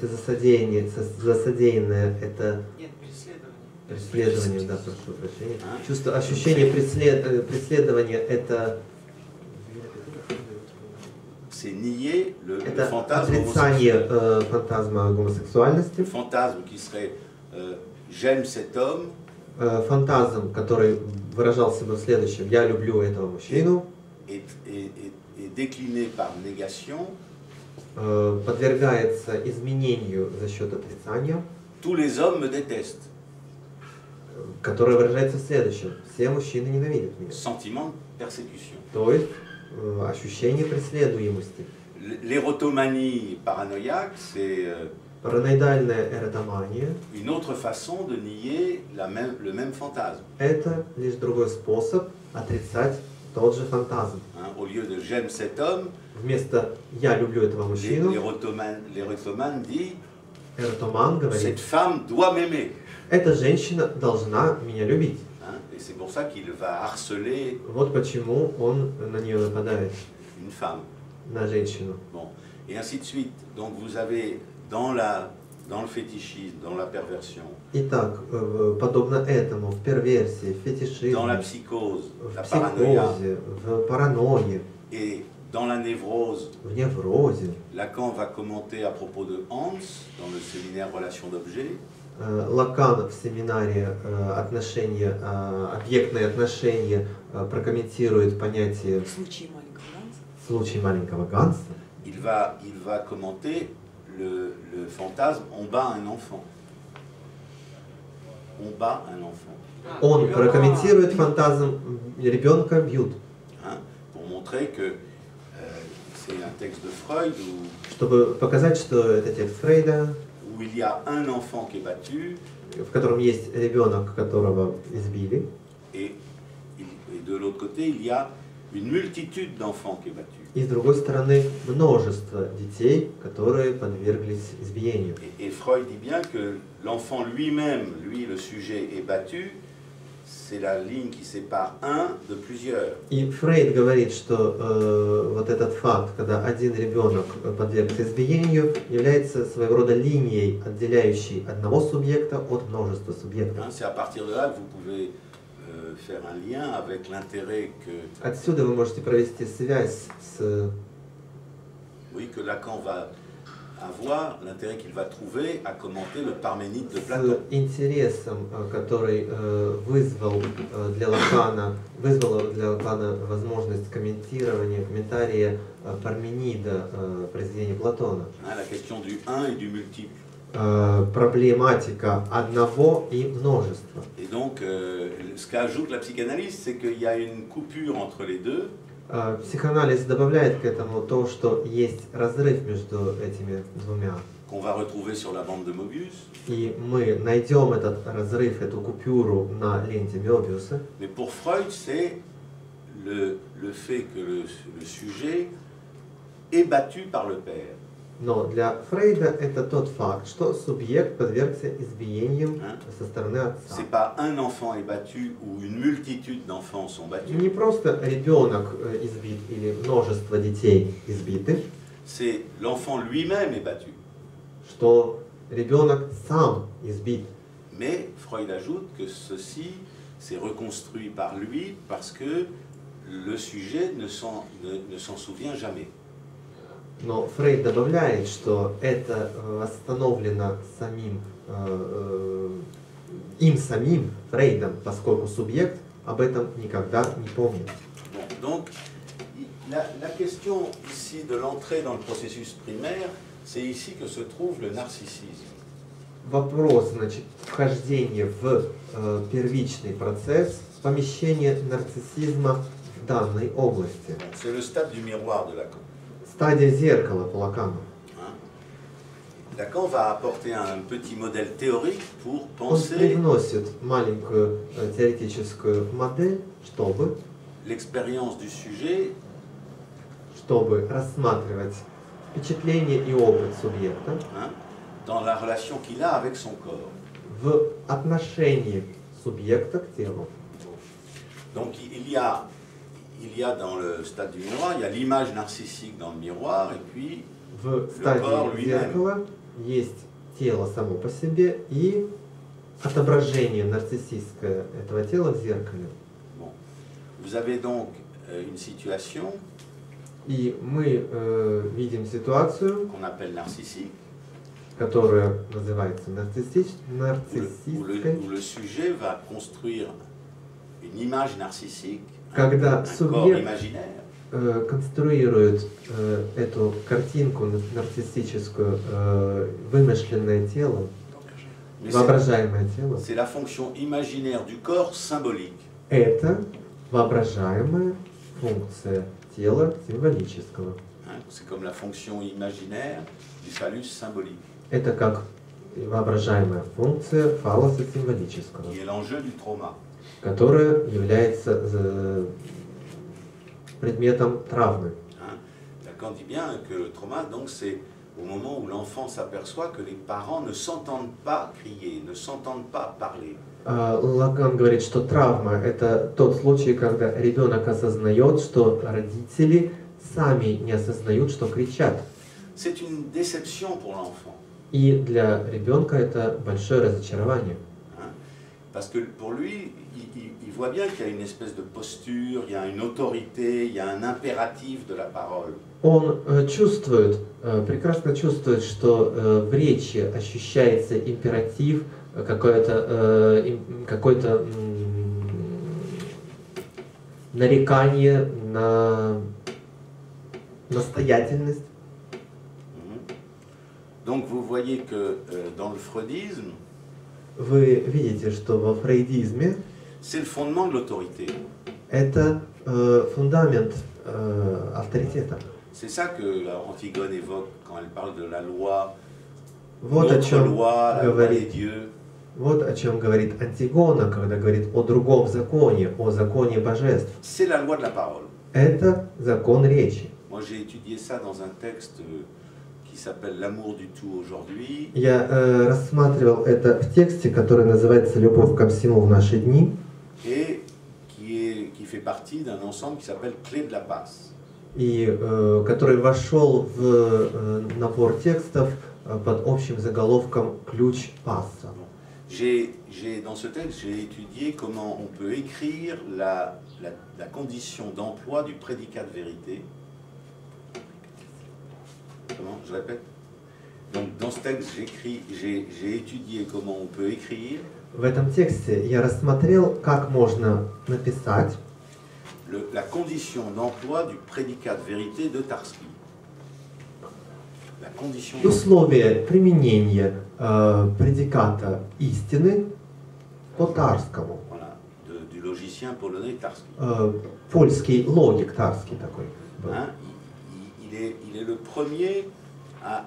за содеянное это Нет, преследование, да, прошу прощения. Чувство, ощущение преследования это отрицание фантазма гомосексуальности. Fantasme qui serait j'aime cet homme. Фантазм, который выражался бы в следующем: я люблю этого мужчину. Et décliné par négation. Подвергается изменению за счет отрицания. Tous les hommes me détestent. Который выражается в следующем: все мужчины ненавидят меня. Sentiment de persécution. То есть ощущение преследуемости. L'érotomanie paranoïaque, c'est параноидальная эротомания. Une autre façon de nier le même fantasme. Это лишь другой способ отрицать тот же фантазм. Au lieu de j'aime cet homme, вместо я люблю этого мужчину, l'érotomane dit эротоман говорит: cette femme doit m'aimer. Эта женщина должна меня любить. Et c'est pour ça qu'il va harceler. Вот почему он на нее нападает. Une femme. На женщину. Bon, et ainsi de suite. Donc vous avez dans le fétichisme, dans la perversion. Итак, подобно этому в перверсии, в фетишизме, dans la psychose, в la психозе, в паранойе, et dans la névrose. В неврозе. Lacan va commenter à propos de Hans dans le séminaire Relations d'objets. Лакан в семинаре отношения, объектные отношения прокомментирует понятие случай маленького Ганса. Il va commenter le fantasme on bat un enfant. On bat un enfant. Он прокомментирует фантазм ребенка бьют. Pour montrer que c'est un texte de Freud чтобы показать, что это текст Фрейда. Où il y a un enfant qui est battu, в котором есть ребенок, которого избили. Et de l'autre côté, il y a une multitude d'enfants qui est battue. И с другой стороны, множество детей, которые подверглись избиению. Et Freud dit bien que l'enfant lui-même, lui, le sujet, est battu. C'est la ligne qui sépare un de plusieurs. И Фрейд говорит, что вот этот факт, когда один ребенок подвергся избиению, является своего рода линией, отделяющей одного субъекта от множества субъектов. C'est à partir de là que vous pouvez faire un lien avec l'intérêt que. Отсюда вы можете провести связь с. Oui, que Lacan va avoir, l'intérêt qu'il va trouver à commenter le Parménide de Platon. С интересом, который вызвала для Лакана возможность комментирования, комментария Парменида, произведения Платона. La question du un et du multiple. Проблематика одного и множества. Et donc, ce qu'ajoute la psychanalyse, c'est qu'il y a une coupure entre les deux. Психоанализ добавляет к этому то, что есть разрыв между этими двумя. Qu'on va retrouver sur la bande de Mobius. И мы найдем этот разрыв, эту купюру на ленте Мёбиуса. Mais pour Freud, c'est le fait que le sujet est battu par le père. Но для Фрейда это тот факт, что субъект подвергся избиениям со стороны отца. C'est pas un enfant est battu ou une multitude d'enfants sont battus. Не просто ребенок избит или множество детей избиты. C'est l'enfant lui-même est battu. Что ребенок сам избит. Mais Freud ajoute que ceci s'est reconstruit par lui parce que le sujet ne s'en souvient jamais. Но Фрейд добавляет, что это восстановлено им самим, Фрейдом, поскольку субъект об этом никогда не помнит. Donc, la question ici de l'entrée dans le processus primaire, c'est ici que se trouve le narcissisme. Вопрос, значит, вхождения в первичный процесс, помещение нарциссизма в данной области. C'est le stade du miroir de Lacan. Стадия зеркала по Лакану. Lacan va apporter un petit modèle théorique pour Он penser привносит маленькую теоретическую модель, чтобы l'expérience du sujet рассматривать впечатление и опыт субъекта dans la relation qu'il a avec son corps. В отношении субъекта к телу. Donc il y a dans le stade du miroir, il y a l'image narcissique dans le miroir et puis в le corps стадии lui-même. зеркала есть тело само по себе и отображение нарциссистское этого тела в зеркале. Bon. Vous avez donc une situation И мы видим ситуацию, qu'on appelle narcissique, которая называется où нарциссистской, le sujet va construire une image narcissique, когда un corps субъект imaginaire, конструирует эту картинку нарциссическую, вымышленное тело, mais воображаемое тело. c'est la fonction imaginaire du corps symbolique. Это воображаемая функция тела символического. Hein, c'est comme la fonction imaginaire du phallus symbolique, Это как воображаемая функция фаллоса символического, qui est l'enjeu du trauma. которая является предметом травмы. Hein. Lacan dit bien que le trauma, donc, c'est au moment où l'enfant s'aperçoit que les parents ne s'entendent pas crier, ne s'entendent pas parler. Лаган говорит, что травма – это тот случай, когда ребенок осознает, что родители сами не осознают, что кричат. C'est une déception pour l'enfant. И для ребенка это большое разочарование. Hein. Parce que pour lui, il voit bien qu'il y a une espèce de posture, il y a une autorité, il y a un impératif de la parole. Он чувствует, прекрасно чувствует, что в речи ощущается императив, какое-то нарекание на настоятельность. Donc vous voyez que dans le freudisme, Вы видите, что во фрейдизме c'est le fondement de l'autorité. это фундамент авторитета. C'est ça que Antigone évoque quand elle parle de la loi, Вот о notre чем loi, la loi des говорит, dieux. вот о чем говорит Антигона, когда говорит о другом законе, о законе божеств. C'est la loi de la parole. Это закон речи. Moi j'ai étudié ça dans un texte qui s'appelle L'amour du tout aujourd'hui. Я рассматривал это в тексте, который называется «Любовь ко всему в наши дни», Et qui fait partie d'un ensemble qui s'appelle Clé de la passe. и который вошел в набор текстов под общим заголовком «Ключ Пасса». Dans ce texte, j'ai étudié comment on peut écrire la condition d'emploi du prédicat de vérité. Comment? Je répète. Donc dans ce texte, j'ai étudié comment on peut écrire В этом тексте я рассмотрел, как можно написать la condition d'emploi du prédicat de vérité de Tarski. La condition условия применения предиката истины по Тарскому. voilà, du logicien polonais Tarski. Польский логик Тарский такой был. Hein, il est le premier à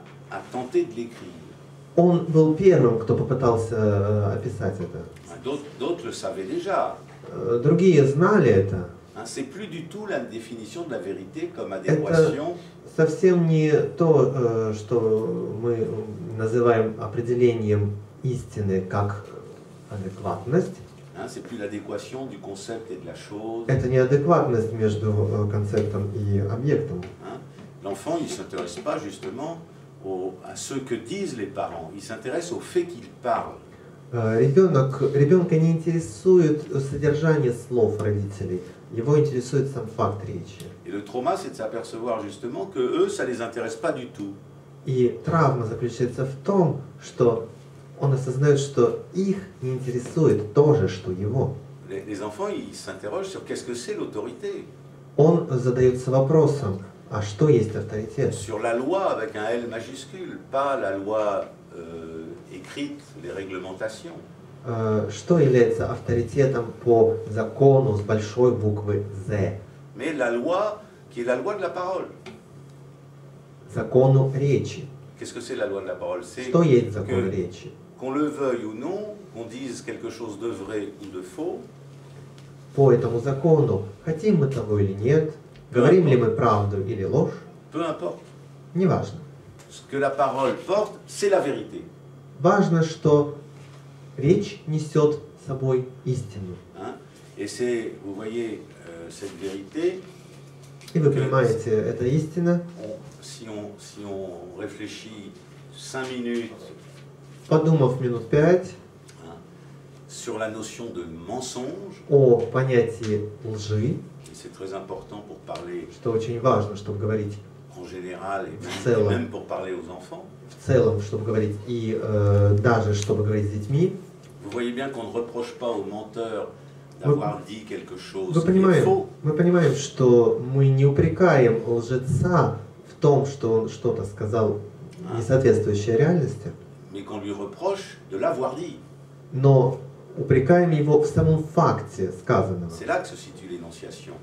tenter de l'écrire. Он был первым, кто попытался описать это. D'autres le savaient déjà. Другие знали это. C'est plus du tout la définition de la vérité comme adéquation. Совсем не то, что мы называем определением истины как адекватность. C'est plus l'adéquation du concept et de la chose. Это не адекватность между концептом и объектом. L'enfant, il ne s'intéresse pas justement à ce que disent les parents. Il s'intéresse au fait qu'ils parlent. Ребенка не интересует содержание слов родителей. Его интересует сам факт речи. Et le trauma, c'est de s'apercevoir justement que eux, ça les intéresse pas du tout. И травма заключается в том, что он осознает, что их не интересует то же, что его. Les enfants, ils s'interrogent sur qu'est-ce que c'est l'autorité. Он задается вопросом, а что есть авторитет? Sur la loi avec un L majuscule, pas la loi écrite, les réglementations. Что является авторитетом по закону с большой буквы «З»? Mais la loi qui est la loi de la parole. Закону речи. Qu'est-ce que c'est la loi de la parole? C'est Что есть закон речи? qu'on le veuille ou non, qu'on dise quelque chose de vrai ou de faux. По этому закону, хотим мы того или нет, говорим ли мы правду или ложь, Peu importe. неважно. Ce que la parole porte, c'est la vérité. Важно, что речь несет с собой истину. Et c'est, vous voyez, cette vérité. И вы понимаете, это истина. Si on réfléchit 5 minutes подумав минут 5 sur la notion de mensonge, о понятии лжи, et c'est très important pour parler что очень важно, чтобы говорить en général et Целом. même pour parler aux enfants, в целом, чтобы говорить и даже чтобы говорить с детьми. vous voyez bien qu'on ne reproche pas au menteur d'avoir dit quelque chose Мы qui est faux, понимаем, что мы не упрекаем лжеца в том, что он что-то сказал не соответствующее реальности, mais qu'on lui reproche de l'avoir dit. но упрекаем его в самом факте сказанного. C'est là que se situe l'énonciation.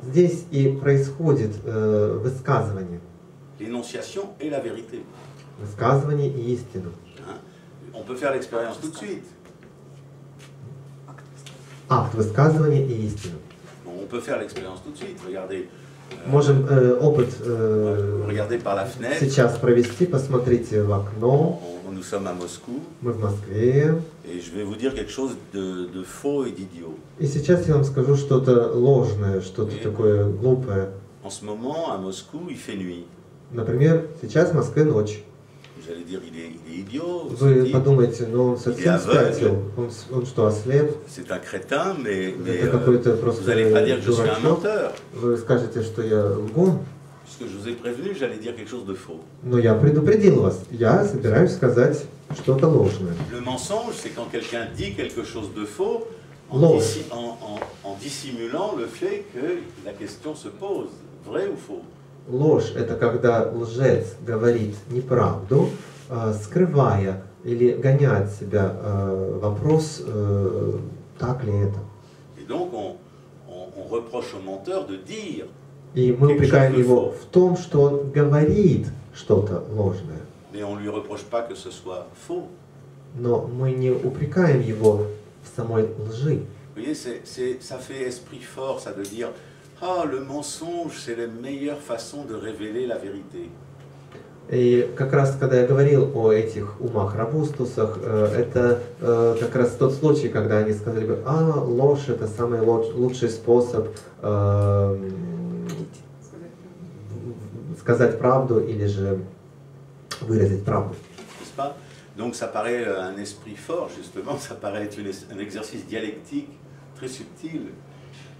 Здесь и происходит высказывание. L'énonciation est la vérité. Высказывание и истину. Hein. On peut faire l'expérience tout de suite. Акт высказывания и истину. Bon, on peut faire l'expérience tout de suite. Regardez, Можем опыт regardez par la fenêtre. сейчас провести. Посмотрите в окно. Nous sommes à Moscou Мы в Москве. et je vais vous dire quelque chose de faux et d'idiot. И сейчас я вам скажу что-то ложное, что-то такое глупое. En ce moment, à Moscou, il fait nuit. Например, сейчас в Москве ночь. Vous allez dire, il est idiot. Вы подумаете, ну он совсем Il est спятил. Он что, ослеп? C'est un crétin, mais Это какой-то vous n'allez pas dire просто que je suis un дурачок. menteur. Вы скажете, что я лгун. Puisque je vous ai prévenu, j'allais dire quelque chose de faux. Но я предупредил вас. Я собираюсь сказать что-то ложное. Le mensonge, c'est quand quelqu'un dit quelque chose de faux en, Ложь. en dissimulant le fait que la question se pose. Vrai ou faux? Ложь – это когда лжец говорит неправду, скрывая или гоня от себя вопрос, так ли это. Et donc, on reproche au menteur de dire. И мы упрекаем его в том, что он говорит что-то ложное. Mais on ne lui reproche pas que ce soit faux. Но мы не упрекаем его в самой лжи. Vous voyez, ça fait esprit fort, ça de dire ah, le mensonge, c'est la meilleure façon de révéler la vérité. И как раз, когда я говорил о этих умах Робустусах, это как раз тот случай, когда они сказали бы, ложь это самый лучший способ сказать правду или же выразить правду. N'est-ce pas? Donc ça paraît un esprit fort, justement, ça paraît être un exercice dialectique très subtil,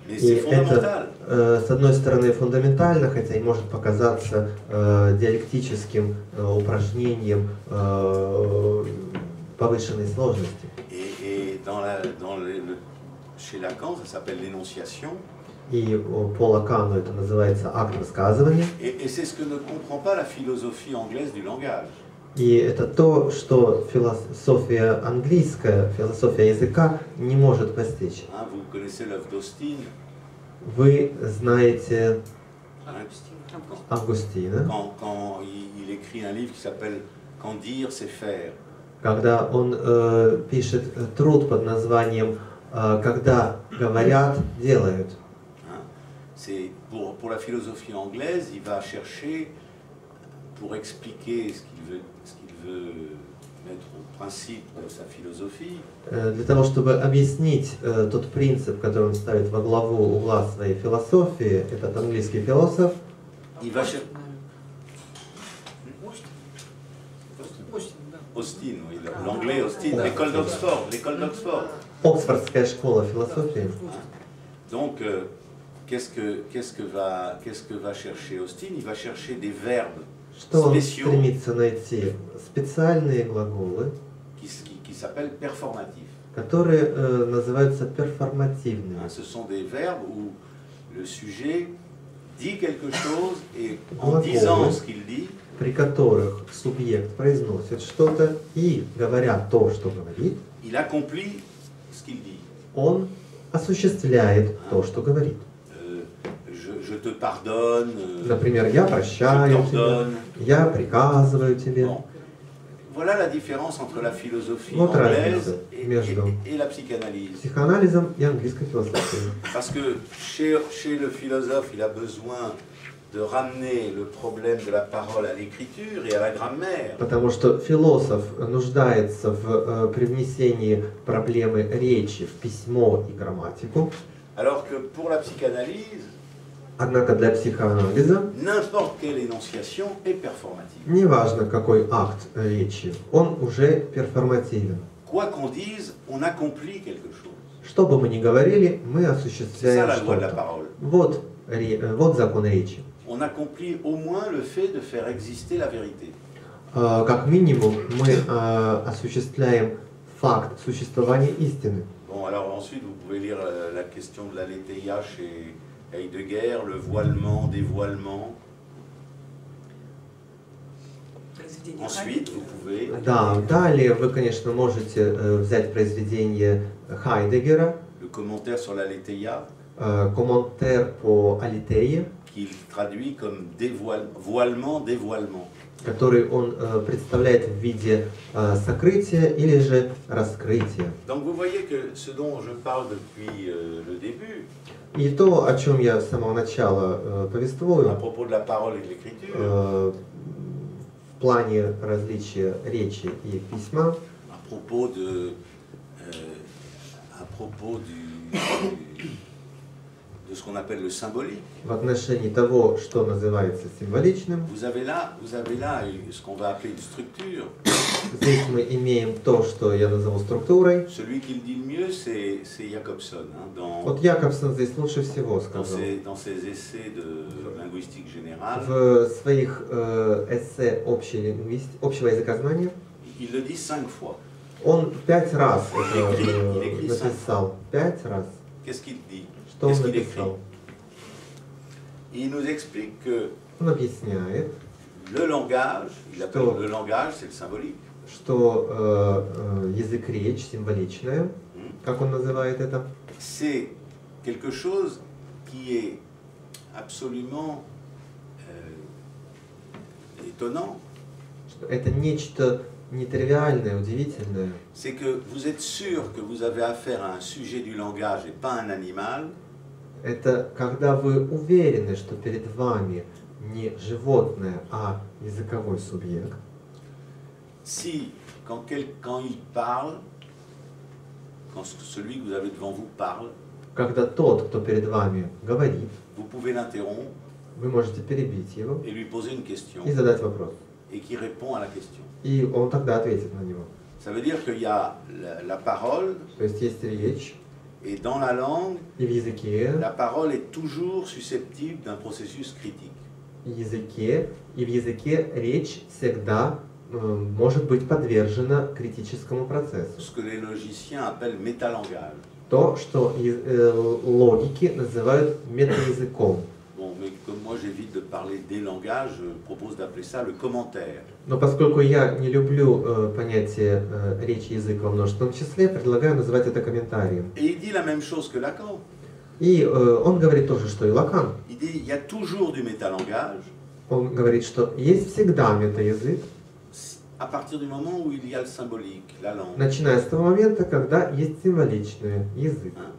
mais c'est fondamental. Это, с одной стороны, фундаментально, хотя и может показаться диалектическим упражнением повышенной сложности. Et chez Lacan, ça s'appelle l'énonciation. И по Лакану это называется акт высказывания. Et c'est ce que ne comprend pas la philosophie anglaise du langage. И это то, что философия английская, философия языка не может постичь. Vous connaissez l'œuvre d'Austin. Вы знаете Августина. Quand il écrit un livre qui s'appelle Quand dire, c'est faire. Когда он пишет труд под названием «Когда говорят, делают». C'est pour la philosophie anglaise, il va chercher, pour expliquer ce qu'il veut mettre au principe de sa philosophie. Для того, чтобы объяснить тот принцип, который он ставит во главу угла своей философии, этот английский философ, il va chercher. Austin, oui, l'anglais Austin, l'école d'Oxford. Оксфордская школа философии. Donc, qu'est-ce que va chercher Austin? Il va chercher des verbes Что он spéciaux стремится найти? Специальные глаголы, qui s'appellent performatifs. которые называются перформативными. Ce sont des verbes où le sujet dit quelque chose et en disant ce qu'il dit, при которых субъект произносит что-то и, говоря то, что говорит, il accomplit ce qu'il dit. он осуществляет то, что говорит. Je te pardonne. Например, я прощаю тебя, я приказываю тебе. Bon. Voilà la différence entre la philosophie Вот anglaise разница между et la psychanalyse. психоанализом и английской философией. Parce que chez le philosophe, il a besoin de ramener le problème de la parole à l'écriture et à la grammaire. Потому что философ нуждается в привнесении проблемы речи в письмо и грамматику. Alors que pour la psychanalyse, Однако для психоанализа n'importe quelle énonciation est performative. неважно, какой акт речи, он уже перформативен. Quoi qu'on dise, on accomplit quelque chose. Что бы мы ни говорили, мы C'est ça осуществляем la loi de la что-то. parole. Вот закон речи. On accomplit au moins le fait de faire exister la vérité. Как минимум, мы осуществляем факт существования истины. Bon, alors ensuite, vous pouvez lire la question de l'aletheia chez Heidegger, le voilement, dévoilement. Ensuite, vous pouvez... Да, далее вы, конечно, можете взять произведение Хайдеггера, Le commentaire sur l'aletheia, комментарий по Алитее, qu'il traduit comme voilement, dévoilement. который он представляет в виде сокрытия или же раскрытия. Donc vous voyez que ce dont je parle depuis le début, И то, о чем я с самого начала à повествую, propos de la parole et de l'écriture, в плане различия речи и письма, à propos de ce qu'on appelle le symbolique, в отношении того, что называется символичным, vous avez là ce qu'on va appeler une structure. здесь мы имеем то, что я назову структурой. Celui qui le dit le mieux, c'est Jacobson, hein, Вот Якобсон здесь лучше всего сказал. dans ses essais de linguistique générale. В своих эссе общего языкознания Il le dit 5 fois. он 5 раз это Il écrit написал. 5 раз. Qu'est-ce qu'il dit? Что он Qu'est-ce qu'il écrit? написал? Il nous explique que Он объясняет, le langage, il appelle Что? le langage, c'est le symbolique. что язык речь символичная, как он называет это, C'est quelque chose qui est absolument étonnant. что это нечто нетривиальное, удивительное. C'est que vous êtes sûr que vous avez affaire à un sujet du langage et pas un animal. Это когда вы уверены, что перед вами не животное, а языковой субъект. Si, quand il parle, quand celui que vous avez devant vous parle, Когда тот, кто перед вами говорит, vous pouvez l'interrompre вы можете перебить его et lui poser une question и задать вопрос. et qui répond à la question. И он тогда ответит на него. Ça veut dire qu'il y a la parole То есть есть речь, et dans la langue, и в языке, la parole est toujours susceptible d'un processus critique. и в языке речь всегда может быть подвержена критическому процессу. Ce que les logiciens appellent métalangage. То, что логики называют метаязыком. Bon, mais comme moi j'évite de parler des langages, je propose d'appeler ça le commentaire. Но поскольку я не люблю понятие речь и язык во множественном числе, предлагаю называть это комментарием. Et il dit la même chose que Lacan. И он говорит то же, что и Лакан. Il dit il y a toujours du métalangage Он говорит, что есть всегда метаязык, à partir du moment où il y a le symbolique, la langue. начиная с того момента, когда есть символичный язык. Hein.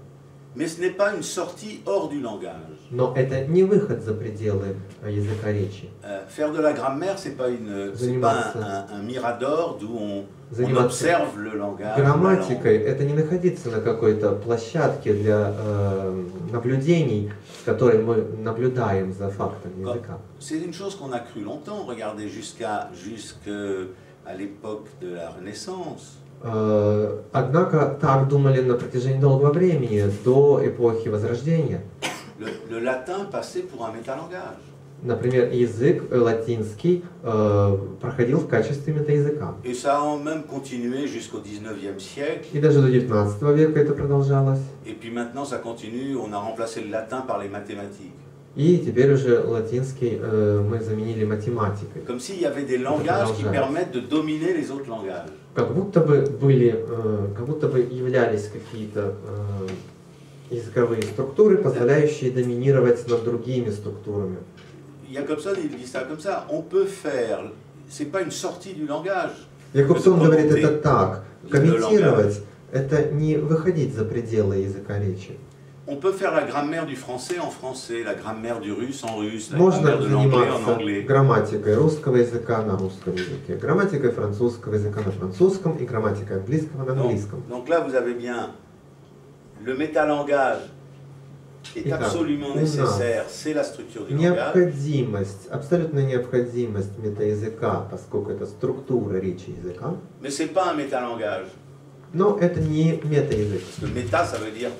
Mais ce n'est pas une sortie hors du langage. Но это не выход за пределы языка речи. Faire de la grammaire, c'est pas un mirador d'où on observe le langage. Грамматикой это не находиться на какой-то площадке для наблюдений, с которой мы наблюдаем за фактами языка. C'est une chose qu'on a cru longtemps. Regardez jusqu'à l'époque de la Renaissance. Однако так думали на протяжении долгого времени, до эпохи Возрождения. Le latin passait pour un métalangage. Например, язык латинский проходил в качестве метаязыка. Et ça a même continué jusqu'au 19e siècle. И даже до 19 века это продолжалось. Et puis maintenant ça continue, on a remplacé le latin par les mathématiques. И теперь уже латинский мы заменили математикой. Comme s'il y avait des langages qui permettent de dominer les autres langages. Как будто бы являлись какие-то языковые структуры, позволяющие доминировать над другими структурами. Jacobson, il dit ça comme ça. On peut faire, c'est pas une sortie du langage. Якобсон говорит это так. Комментировать – это не выходить за пределы языка речи. On peut faire la grammaire du français en français, la grammaire du russe en russe, la grammaire Можно de l'anglais en заниматься anglais. грамматикой русского языка на русском языке, грамматикой французского языка на французском и грамматикой английского на английском. Donc là, vous avez bien le métalangage est Итак, absolument у нас nécessaire, c'est la structure du langage. необходимость, абсолютная необходимость метаязыка, поскольку это структура речи языка, Mais ce n'est pas un métalangage. но это не метаязык. Parce que méta, ça veut dire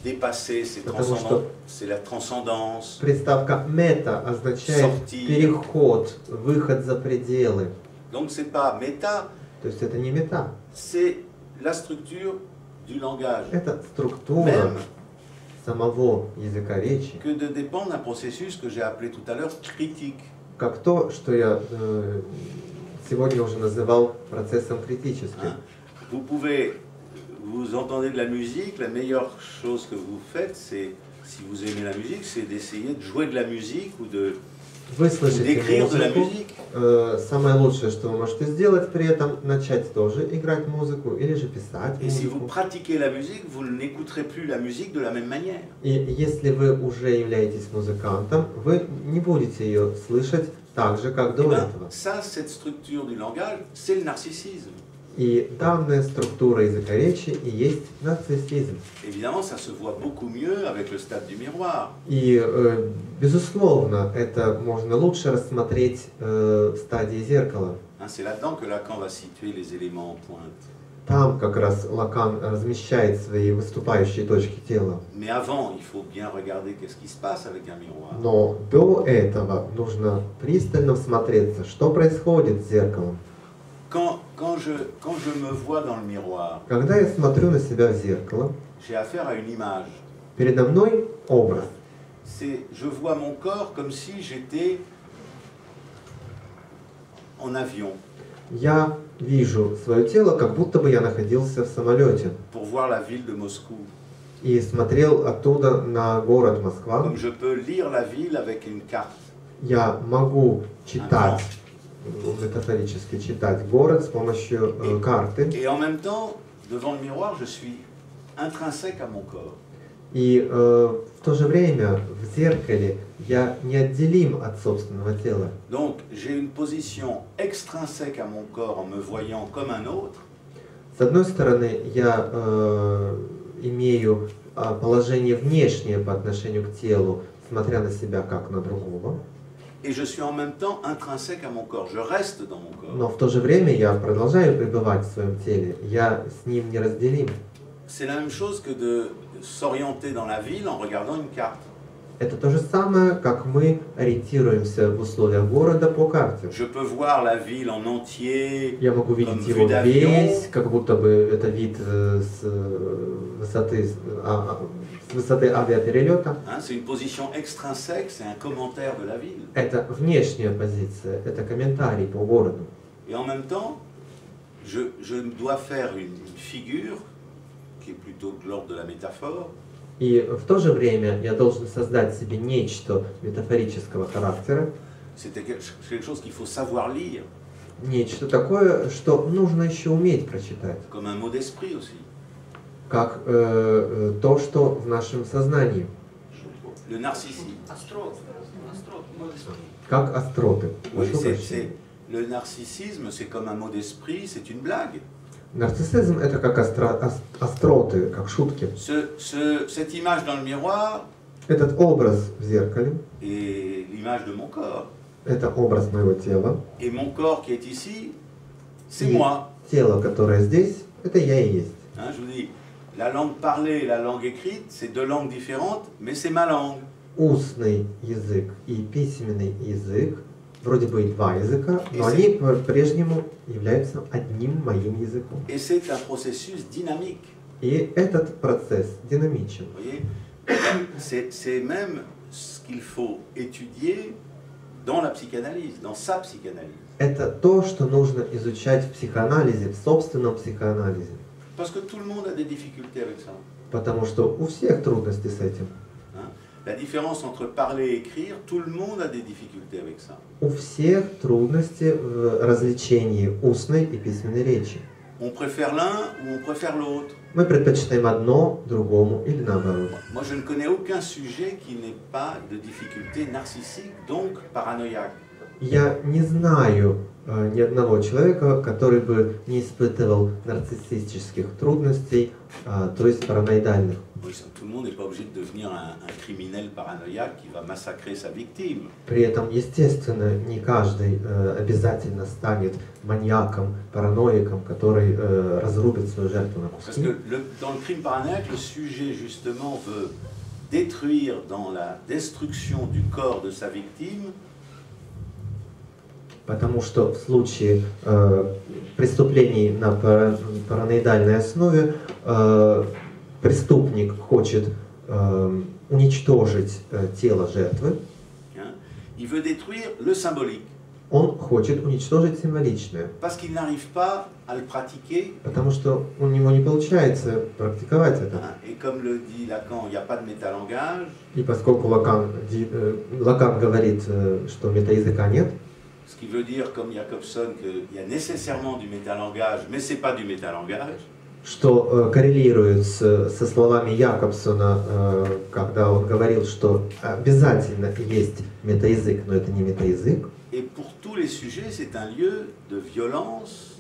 dépasser, c'est Потому transcendant, что c'est la transcendance. приставка мета означает Sortir. переход, выход за пределы. Donc c'est pas méta, То есть это не мета, c'est la structure du langage. это структура Même самого языка речи, que de dépendre d'un processus que j'ai appelé tout à l'heure critique. как то, что я сегодня уже называл процессом критическим. Hein. Vous pouvez, vous entendez de la musique, la meilleure chose que vous faites, c'est, si vous aimez la musique, c'est d'essayer de jouer de la musique ou Вы слышите d'écrire de la музыку, musique. самое лучшее, что вы можете сделать при этом, начать тоже играть музыку или же писать Et si vous музыку. pratiquez la musique, vous n'écouterez plus la musique de la même manière. И если вы уже являетесь музыкантом, вы не будете ее слышать так же, как Eh до ben, этого. ça, cette structure du langage, c'est le narcissisme. И данная структура языка речи и есть нарциссизм. Évidemment, ça se voit beaucoup mieux avec le stade du miroir. И, безусловно, это можно лучше рассмотреть в стадии зеркала. Hein, c'est là-dedans que Lacan va situer les éléments en pointe. Там как раз Лакан размещает свои выступающие точки тела. Mais avant, il faut bien regarder qu'est-ce qui se passe avec un miroir. Но до этого нужно пристально всмотреться, что происходит с зеркалом. Quand je me vois dans le miroir, Когда я смотрю на себя в зеркало, j'ai affaire à une image. передо мной образ. Je vois mon corps comme si j'étais en avion Я вижу свое тело, как будто бы я находился в самолете pour voir la ville de Moscou. и смотрел оттуда на город Москва. Comme je peux lire la ville avec une carte. Я могу читать, метафорически читать город с помощью карты. Et en même temps, devant le miroir, je suis intrinsèque à mon corps. И в то же время в зеркале я неотделим от собственного тела. Donc, j'ai une position extrinsèque à mon corps en me voyant comme un autre. С одной стороны, я имею положение внешнее по отношению к телу, смотря на себя как на другого. Et je suis en même temps intrinsèque à mon corps. Je reste dans mon corps. Но в то же время я продолжаю пребывать в своем теле. Я с ним неразделим. C'est la même chose que de s'orienter dans la ville en regardant une carte. Это то же самое, как мы ориентируемся в условиях города по карте. Je peux voir la ville en entier. Я могу видеть его весь, как будто бы это вид с высоты авиаперелета. C'est une position extrinsèque, c'est un commentaire de la ville. Это внешняя позиция, это комментарий по городу. Et en même temps, je dois faire une figure qui est plutôt de l'ordre de la métaphore. И в то же время я должен создать себе нечто метафорического характера. C'est quelque chose qu'il faut savoir lire. Нечто такое, что нужно еще уметь прочитать. Comme un mot d'esprit aussi. Как то, что в нашем сознании. Le narcissisme. Как остроты. Oui, le narcissisme, c'est comme un mot d'esprit, c'est une blague. Нарциссизм это как остроты, как шутки. Cette image dans le miroir Этот образ в зеркале, est l'image de mon corps. это образ моего тела. Et mon corps qui est ici, c'est И moi. тело, которое здесь, это я и есть. Hein, je vous dis, la langue parlée et la langue écrite, c'est deux langues différentes, mais c'est ma langue. Устный язык и письменный язык, вроде бы и два языка, но они по-прежнему являются одним моим языком. Et c'est un processus dynamique. И этот процесс динамичен. Vous voyez, c'est même ce qu'il faut étudier dans la psychanalyse, dans sa psychanalyse. Это то, что нужно изучать в психоанализе, в собственном психоанализе. Parce que tout le monde a des difficultés avec ça. Потому что у всех трудности с этим. Hein? La différence entre parler et écrire, tout le monde a des difficultés avec ça. У всех трудности в различении устной и письменной речи. On préfère l'un ou on préfère l'autre. Мы предпочитаем одно другому или наоборот. Moi, je ne connais aucun sujet qui n'ait pas de difficultés narcissiques, donc paranoïaques. Я не знаю ни одного человека, который бы не испытывал нарциссических трудностей, то есть параноидальных. Tout le monde n'est pas obligé de devenir un criminel paranoïaque qui va massacrer sa victime. При этом, естественно, не каждый обязательно станет маньяком, параноиком, который разрубит свою жертву на Parce куски. que dans le crime paranoïaque, le sujet justement veut détruire dans la destruction du corps de sa victime Потому что в случае преступлений на параноидальной основе преступник хочет уничтожить тело жертвы. Il veut détruire le symbolique. Он хочет уничтожить символичное. Parce qu'il n'arrive pas à le pratiquer. Потому что у него не получается практиковать это. Et comme le dit Lacan, il n'y a pas de métalangage. И поскольку Лакан говорит, что метаязыка нет, ce qui veut dire, comme Jacobson, qu'il y a nécessairement du métalangage, mais ce n'est pas du métalangage. Что коррелирует со словами Якобсона, когда он говорил, что обязательно есть метаязык, но это не метаязык. Et pour tous les sujets, c'est un lieu de violence.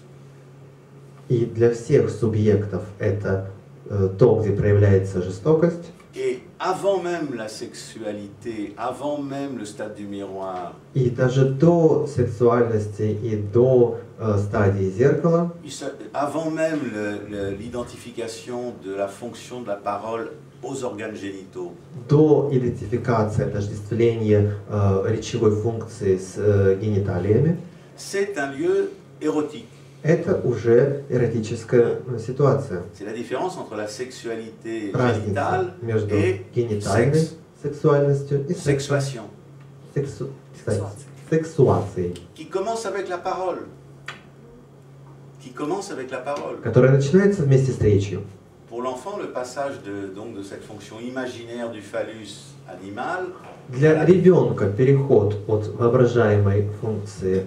И для всех субъектов это то, где проявляется жестокость. Et avant même la sexualité, avant même le stade du miroir, И даже до сексуальности и до стадии зеркала, avant même l'identification de la fonction de la parole aux organes génitaux, до идентификации, отождествления речевой функции с гениталиями, c'est un lieu érotique. это уже эротическая ситуация. C'est la différence entre la sexualité Разница génitale между et генитальной сексуальностью и sexuation, сексуацией, qui commence avec la parole. Qui commence avec la parole. которая начинается вместе с речью. Pour l'enfant, le passage de cette fonction imaginaire du phallus animal. Для ребенка переход от воображаемой функции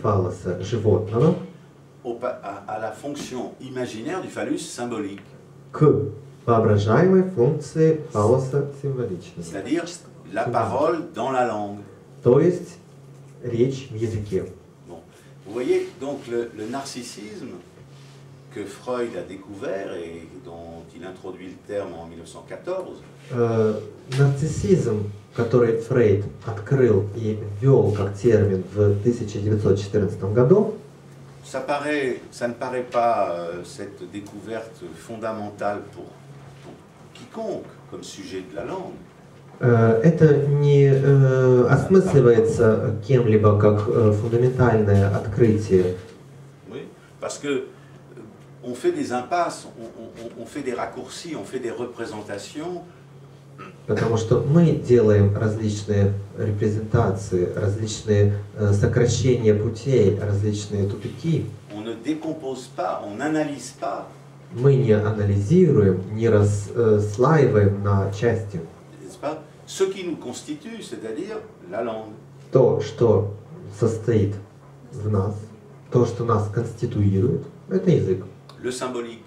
фаллоса животного À la fonction imaginaire du phallus symbolique. к воображаемой функции фаллоса символичного. C'est-à-dire la parole dans la langue. То есть речь в языке. Bon. Vous voyez donc le narcissisme que Freud a découvert et dont il introduit le terme en 1914. Нарциссизм, который Фрейд открыл и ввел как термин в 1914 году, ça ne paraît pas cette découverte fondamentale pour quiconque comme sujet de la langue. Это не осмысливается кем-либо как фундаментальное открытие. Oui, parce que on fait des impasses, on fait des raccourcis, on fait des représentations. Потому что мы делаем различные репрезентации, различные сокращения путей, различные тупики. On ne décompose pas, on n'analyse pas. Мы не анализируем, не расслаиваем на части. N'est-ce pas? Ce qui nous constitue, c'est-à-dire la langue. То, что состоит в нас, то, что нас конституирует, это язык. Le symbolique.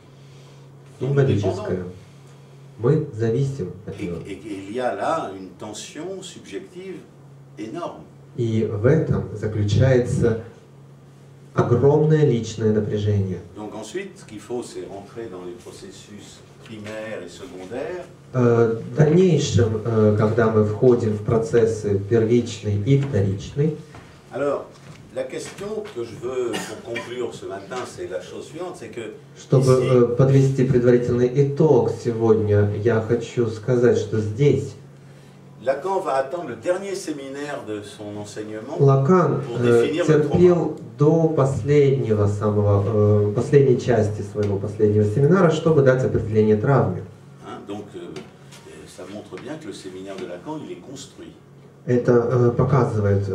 Символическое. Мы зависим от него. Et il y a là une tension subjective énorme. И в этом заключается огромное личное напряжение. Donc ensuite, ce qu'il faut, c'est rentrer dans les processus primaires et secondaires. В дальнейшем, когда мы входим в процессы первичный и вторичный, Alors, la question que je veux pour conclure ce matin, c'est la chose suivante, c'est que чтобы подвести предварительный итог сегодня, я хочу сказать, что здесь Lacan va attendre le dernier séminaire de son enseignement Лакан pour définir le trauma. терпел до последней части своего последнего семинара, чтобы дать определение травме. Donc, ça montre bien que le séminaire de Lacan, il est construit. Это показывает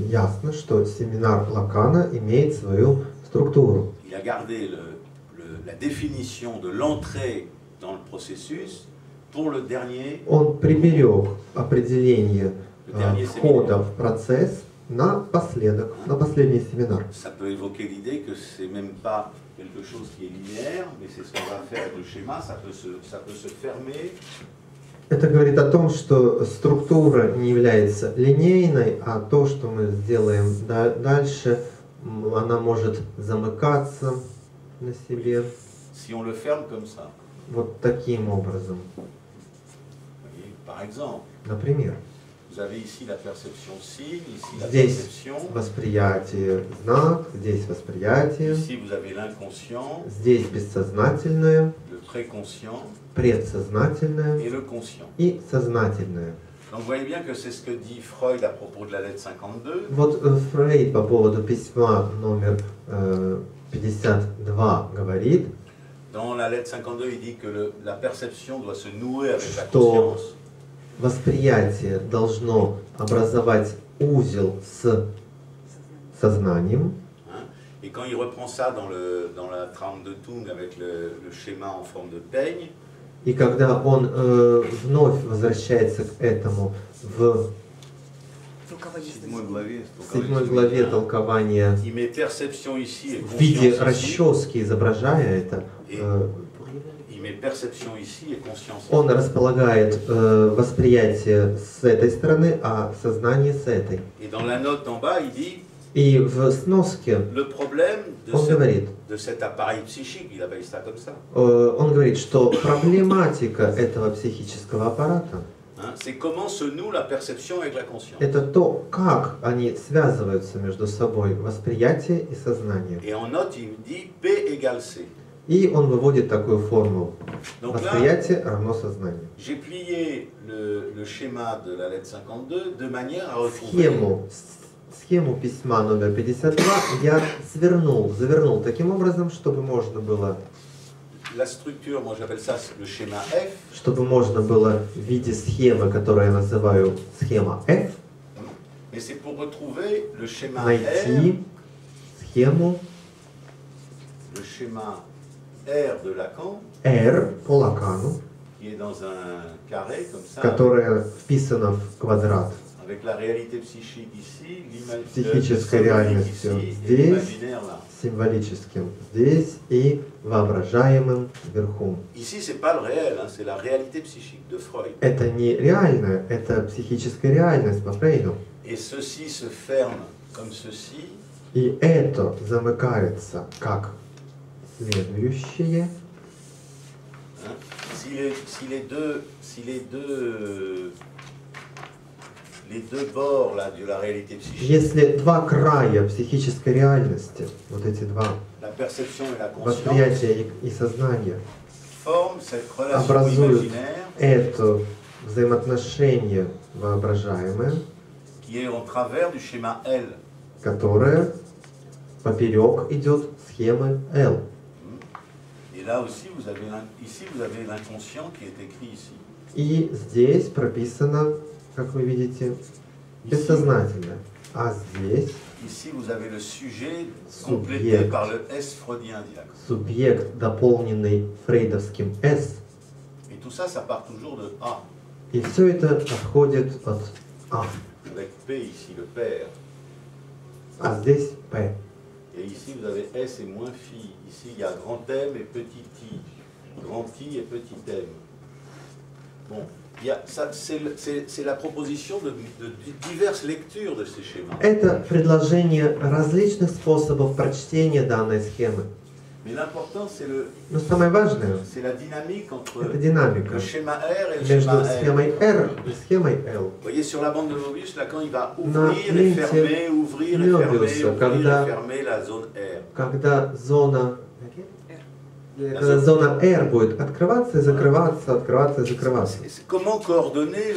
ясно, что семинар Лакана имеет свою структуру. Il a gardé la définition de l'entrée dans le processus pour le dernier. Он приберег определение входа в процесс напоследок, на последний семинар. Ça peut évoquer l'idée que c'est même pas quelque chose qui est linéaire, mais c'est ce qu'on va faire avec le schéma, ça peut se fermer Это говорит о том, что структура не является линейной, а то, что мы сделаем дальше, она может замыкаться на себе. Si on le ferme comme ça, Вот таким образом. voyez, par exemple, Например, vous avez ici la perception signe, ici la здесь perception, восприятие знак, здесь восприятие, ici vous avez l'inconscient, здесь бессознательное, le préconscient предсознательное et le conscient. и сознательное. Donc vous voyez bien que c'est ce que dit Freud à propos de la lettre 52. Вот Фрейд по поводу письма номер 52 говорит, Dans la lettre 52, il dit que la perception doit se nouer avec la Что? conscience. восприятие должно образовать узел с сознанием. Hein. Et quand il reprend ça dans la trame de Tung avec le schéma en forme de peigne, И когда он вновь возвращается к этому в седьмой главе толкования il met perception ici et в виде conscience ici. расчески, изображая это, Il met perception ici et conscience ici. он располагает восприятие с этой стороны, а сознание с этой. Et dans la note en bas, il dit И в сноске le problème он говорит, de cet appareil psychique, il appelle ça comme ça, он говорит, что проблематика этого психического аппарата hein, c'est comment se noue la perception avec la conscience. это то, как они связываются между собой, восприятие и сознание. Et en note, il dit P égale C. И он выводит такую формулу. Donc là, Восприятие равно сознанию. j'ai plié le schéma de la lettre 52 de manière à retrouver Схему письма номер 52 я завернул таким образом, чтобы можно было, la structure, moi j'appelle ça le schéma F, чтобы можно было в виде схемы, которую я называю схема F, mais c'est pour retrouver le schéma R, найти схему le schéma R de Lacan, R по Лакану, qui est dans un carré comme ça, которая вписана в квадрат avec la réalité psychique ici, психической реальностью ici, et здесь, l'imaginaire là. символическим здесь и воображаемым вверху. Ici, c'est pas le réel, hein, c'est la réalité psychique de Freud. Это не реальное, это психическая реальность по Фрейду. Et ceci se ferme comme ceci, И это замыкается как следующее. hein. Les deux bords là, de la réalité psychique, Если два края психической реальности, вот эти два, la perception et la conscience, восприятие и сознание, forment cette relation образуют imaginaire это взаимоотношение воображаемое, qui est en travers du schéma L. которое поперек идет схемы L. Et là aussi, ici, vous avez l'inconscient qui est écrit ici. И здесь прописано, как вы видите, бессознательное. А здесь Ici, vous avez le sujet complété Subject. par le S freudien direct. субъект, дополненный фрейдовским S. Et tout ça, ça part toujours de A, И все это отходит от А. avec P ici, le père. А здесь P. Et ici, vous avez S et moins phi. Ici, il y a grand M et petit I. Grand I et petit M. Bon, c'est la proposition de diverses lectures de ces schémas. Это предложение различных способов прочтения данной схемы. Mais l'important, Но самое важное c'est la dynamique entre – это динамика le schéma R et le между schéma схемой L. R и схемой L. Vous voyez, sur la bande de Mobius, là, quand il va На ouvrir et ленте fermer, ouvrir et fermer, Мёбиуса, ouvrir когда- et fermer la zone R. Когда зона R будет открываться и закрываться, открываться и закрываться. Comment coordonner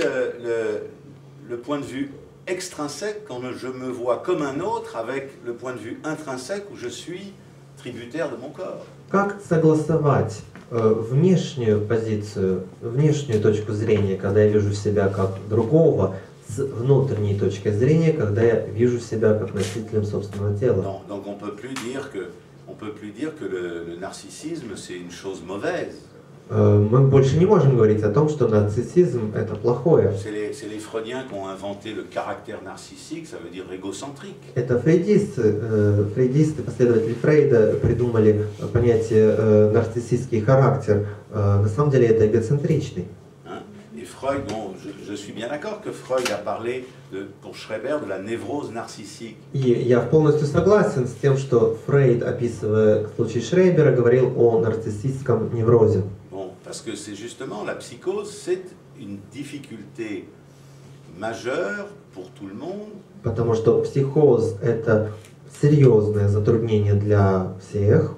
le point de vue extrinsèque quand je me vois comme un autre avec le point de vue intrinsèque où je suis tributaire de mon corps? Как согласовать внешнюю позицию, внешнюю точку зрения, когда я вижу себя как другого, с внутренней точкой зрения, когда я вижу себя как носителем собственного тела? Donc on peut plus dire que le narcissisme c'est une chose mauvaise. Мы больше не можем говорить о том, что нарциссизм это плохое. C'est les Freudiens qui ont inventé le caractère narcissique, ça veut dire égocentrique. Это фрейдисты, последователи Фрейда придумали понятие нарциссистский характер. На самом деле это эгоцентричный. Hein? Et Freud, bon, je suis bien d'accord que Freud a parlé, pour Schreber, de la névrose narcissique. И я полностью согласен с тем, что Фрейд, описывая случай Шрейбера, говорил о нарциссистском неврозе. Bon, parce que c'est justement la psychose, c'est une difficulté majeure pour tout le monde. Потому что психоз – это серьезное затруднение для всех.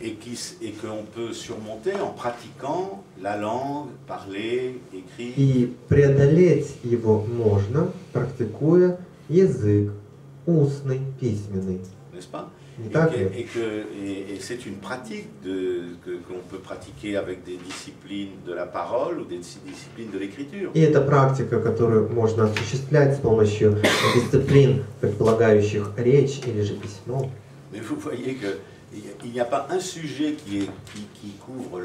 Et qu'on peut surmonter en pratiquant la langue, parler, écrire. И преодолеть его можно, практикуя язык устный, письменный. N'est-ce pas? Не так ли? Et c'est une pratique qu'on peut pratiquer avec des disciplines de la parole ou des disciplines de l'écriture. И это практика, которую можно осуществлять с помощью дисциплин, предполагающих речь или же письмо. Mais vous voyez que il n'y a pas un sujet qui couvre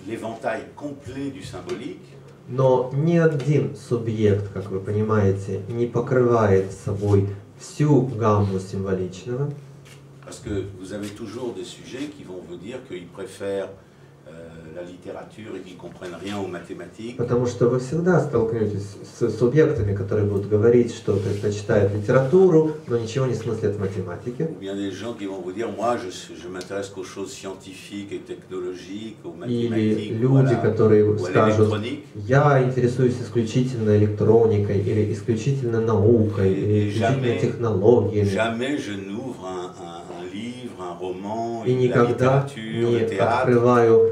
l'éventail complet du symbolique. Но ни один субъект, как вы понимаете, не покрывает собой всю гамму символичного. Parce que vous avez toujours des sujets qui vont vous dire qu'ils préfèrent la littérature et qu'ils ne comprennent rien aux mathématiques. Потому что вы всегда столкнетесь с субъектами, которые будут говорить, что предпочитают литературу, но ничего не смыслят в математике. Ou bien des gens qui vont vous dire, moi je m'intéresse qu'aux choses scientifiques et technologiques, aux mathématiques, Или люди, которые ou à скажут, l'électronique. я интересуюсь исключительно электроникой, или исключительно наукой, или исключительно технологиями. Jamais je n'ouvre un livre, un roman, И la никогда littérature, не le théâtre. открываю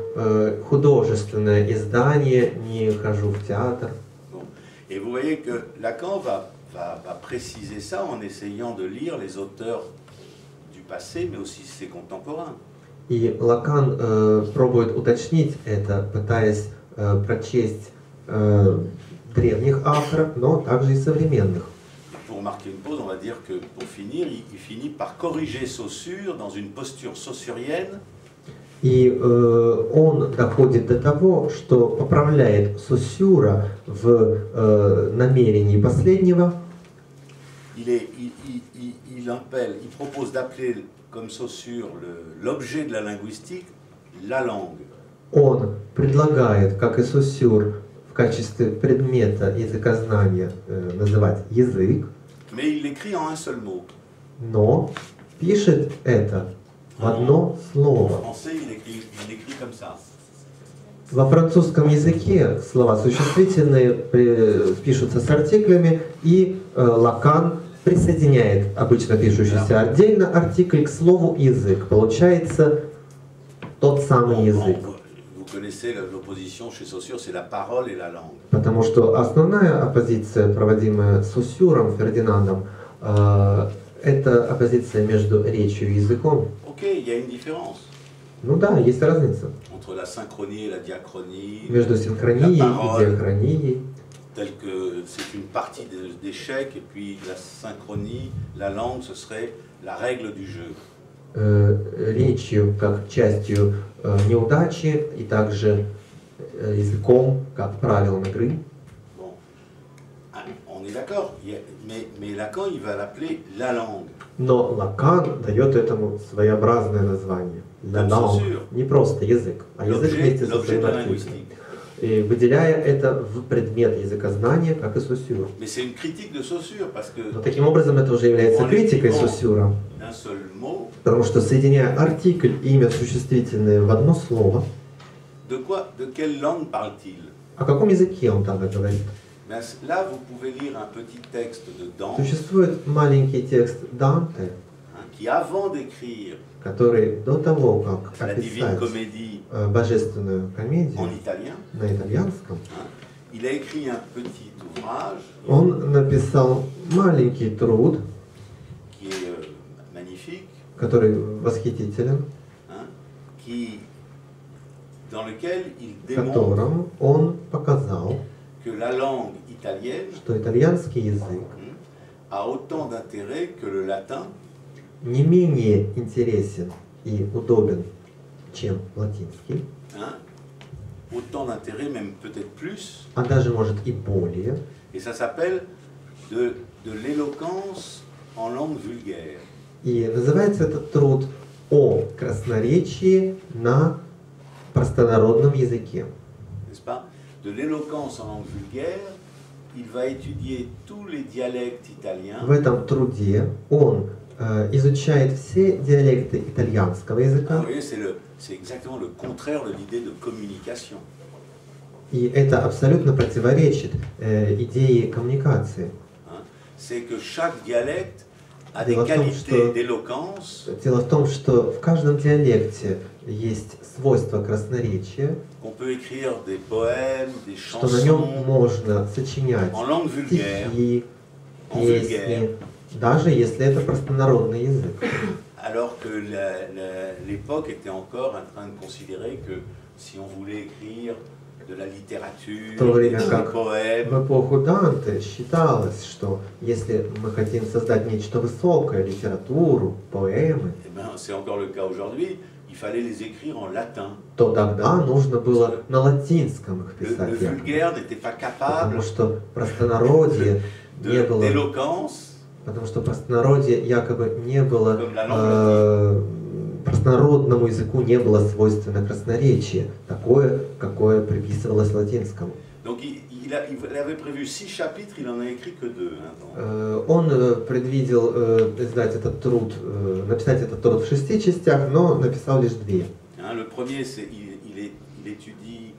художественное издание, не хожу в театр. Bon. Et vous voyez que Lacan va préciser ça en essayant de lire les auteurs du passé, mais aussi ses contemporains. И Лакан пробует уточнить это, пытаясь прочесть древних авторов, но также и современных. Pour marquer une pause, on va dire que pour finir, il finit par corriger Saussure dans une posture saussurienne. И он доходит до того, что поправляет Соссюра в намерении последнего. Il propose d'appeler comme Saussure l'objet de la linguistique la langue. Он предлагает, как и Соссюр, в качестве предмета языкознания называть язык. Mais il l'écrit en un seul mot. Но пишет это в одно En слово. français, il écrit comme ça. Во французском языке слова существительные пишутся с артиклями, и Лакан присоединяет обычно пишущийся отдельно артикль к слову язык. Получается тот самый язык. Vous connaissez l'opposition chez Saussure, c'est la parole et la langue. Потому что основная оппозиция, проводимая Соссюром, Фердинандом, это оппозиция между речью и языком. Ok, il y a une différence. Ну да, есть разница. Entre la synchronie et la diachronie. Между синхронией и диахронией. Tel que c'est une partie d'échec, et puis la synchronie, la langue, ce serait la règle du jeu. Речью как частью неудачи и также языком как правилом игры. Bon, on est d'accord, mais Lacan, il va l'appeler la langue. Но Лакан дает этому своеобразное название. La langue. Не просто язык, а язык вместе со своим артиклем. И выделяя это в предмет языкознания, как и Соссюр. Но таким образом это уже является критикой Соссюра. Потому что соединяя артикль и имя существительное в одно слово, о каком языке он тогда говорит? Существует маленький текст Данте, который до того, как описать божественную комедию на итальянском, он написал маленький труд, который восхитителен, в котором он показал, что итальянский язык не менее интересен и удобен, чем латинский, а даже может и более. И называется этот труд о красноречии на простонародном языке. de l'éloquence en langue vulgaire, il va étudier tous les dialectes italiens. В этом труде он изучает все диалекты итальянского языка. Vous voyez, c'est exactement le contraire de l'idée de communication. И это абсолютно противоречит идее коммуникации. C'est que chaque dialecte a des qualités d'éloquence. Дело в том, что в каждом диалекте есть свойства красноречия, qu'on peut écrire des poèmes, des что на нем chansons можно сочинять en langue vulgaire, стихи, песни, даже если это простонародный язык. alors que l'époque était encore en train de considérer que si on voulait écrire de la littérature, В то время des как poèmes, в эпоху Данте считалось, что если мы хотим создать нечто высокое, литературу, поэмы, eh ben, c'est encore le cas aujourd'hui, il fallait les écrire en latin. то тогда нужно было на латинском их Le писать. vulgaire n'était pas capable Потому что простонародье не было, d'éloquence, потому что простонародье якобы не было, comme la langue простонародному языку не было свойственно красноречие, такое, какое приписывалось латинскому. Donc il avait prévu 6 chapitres, il en a écrit que 2. Он предвидел издать этот труд, написать этот труд в 6 частях, но написал лишь 2. Le premier, c'est il étudie,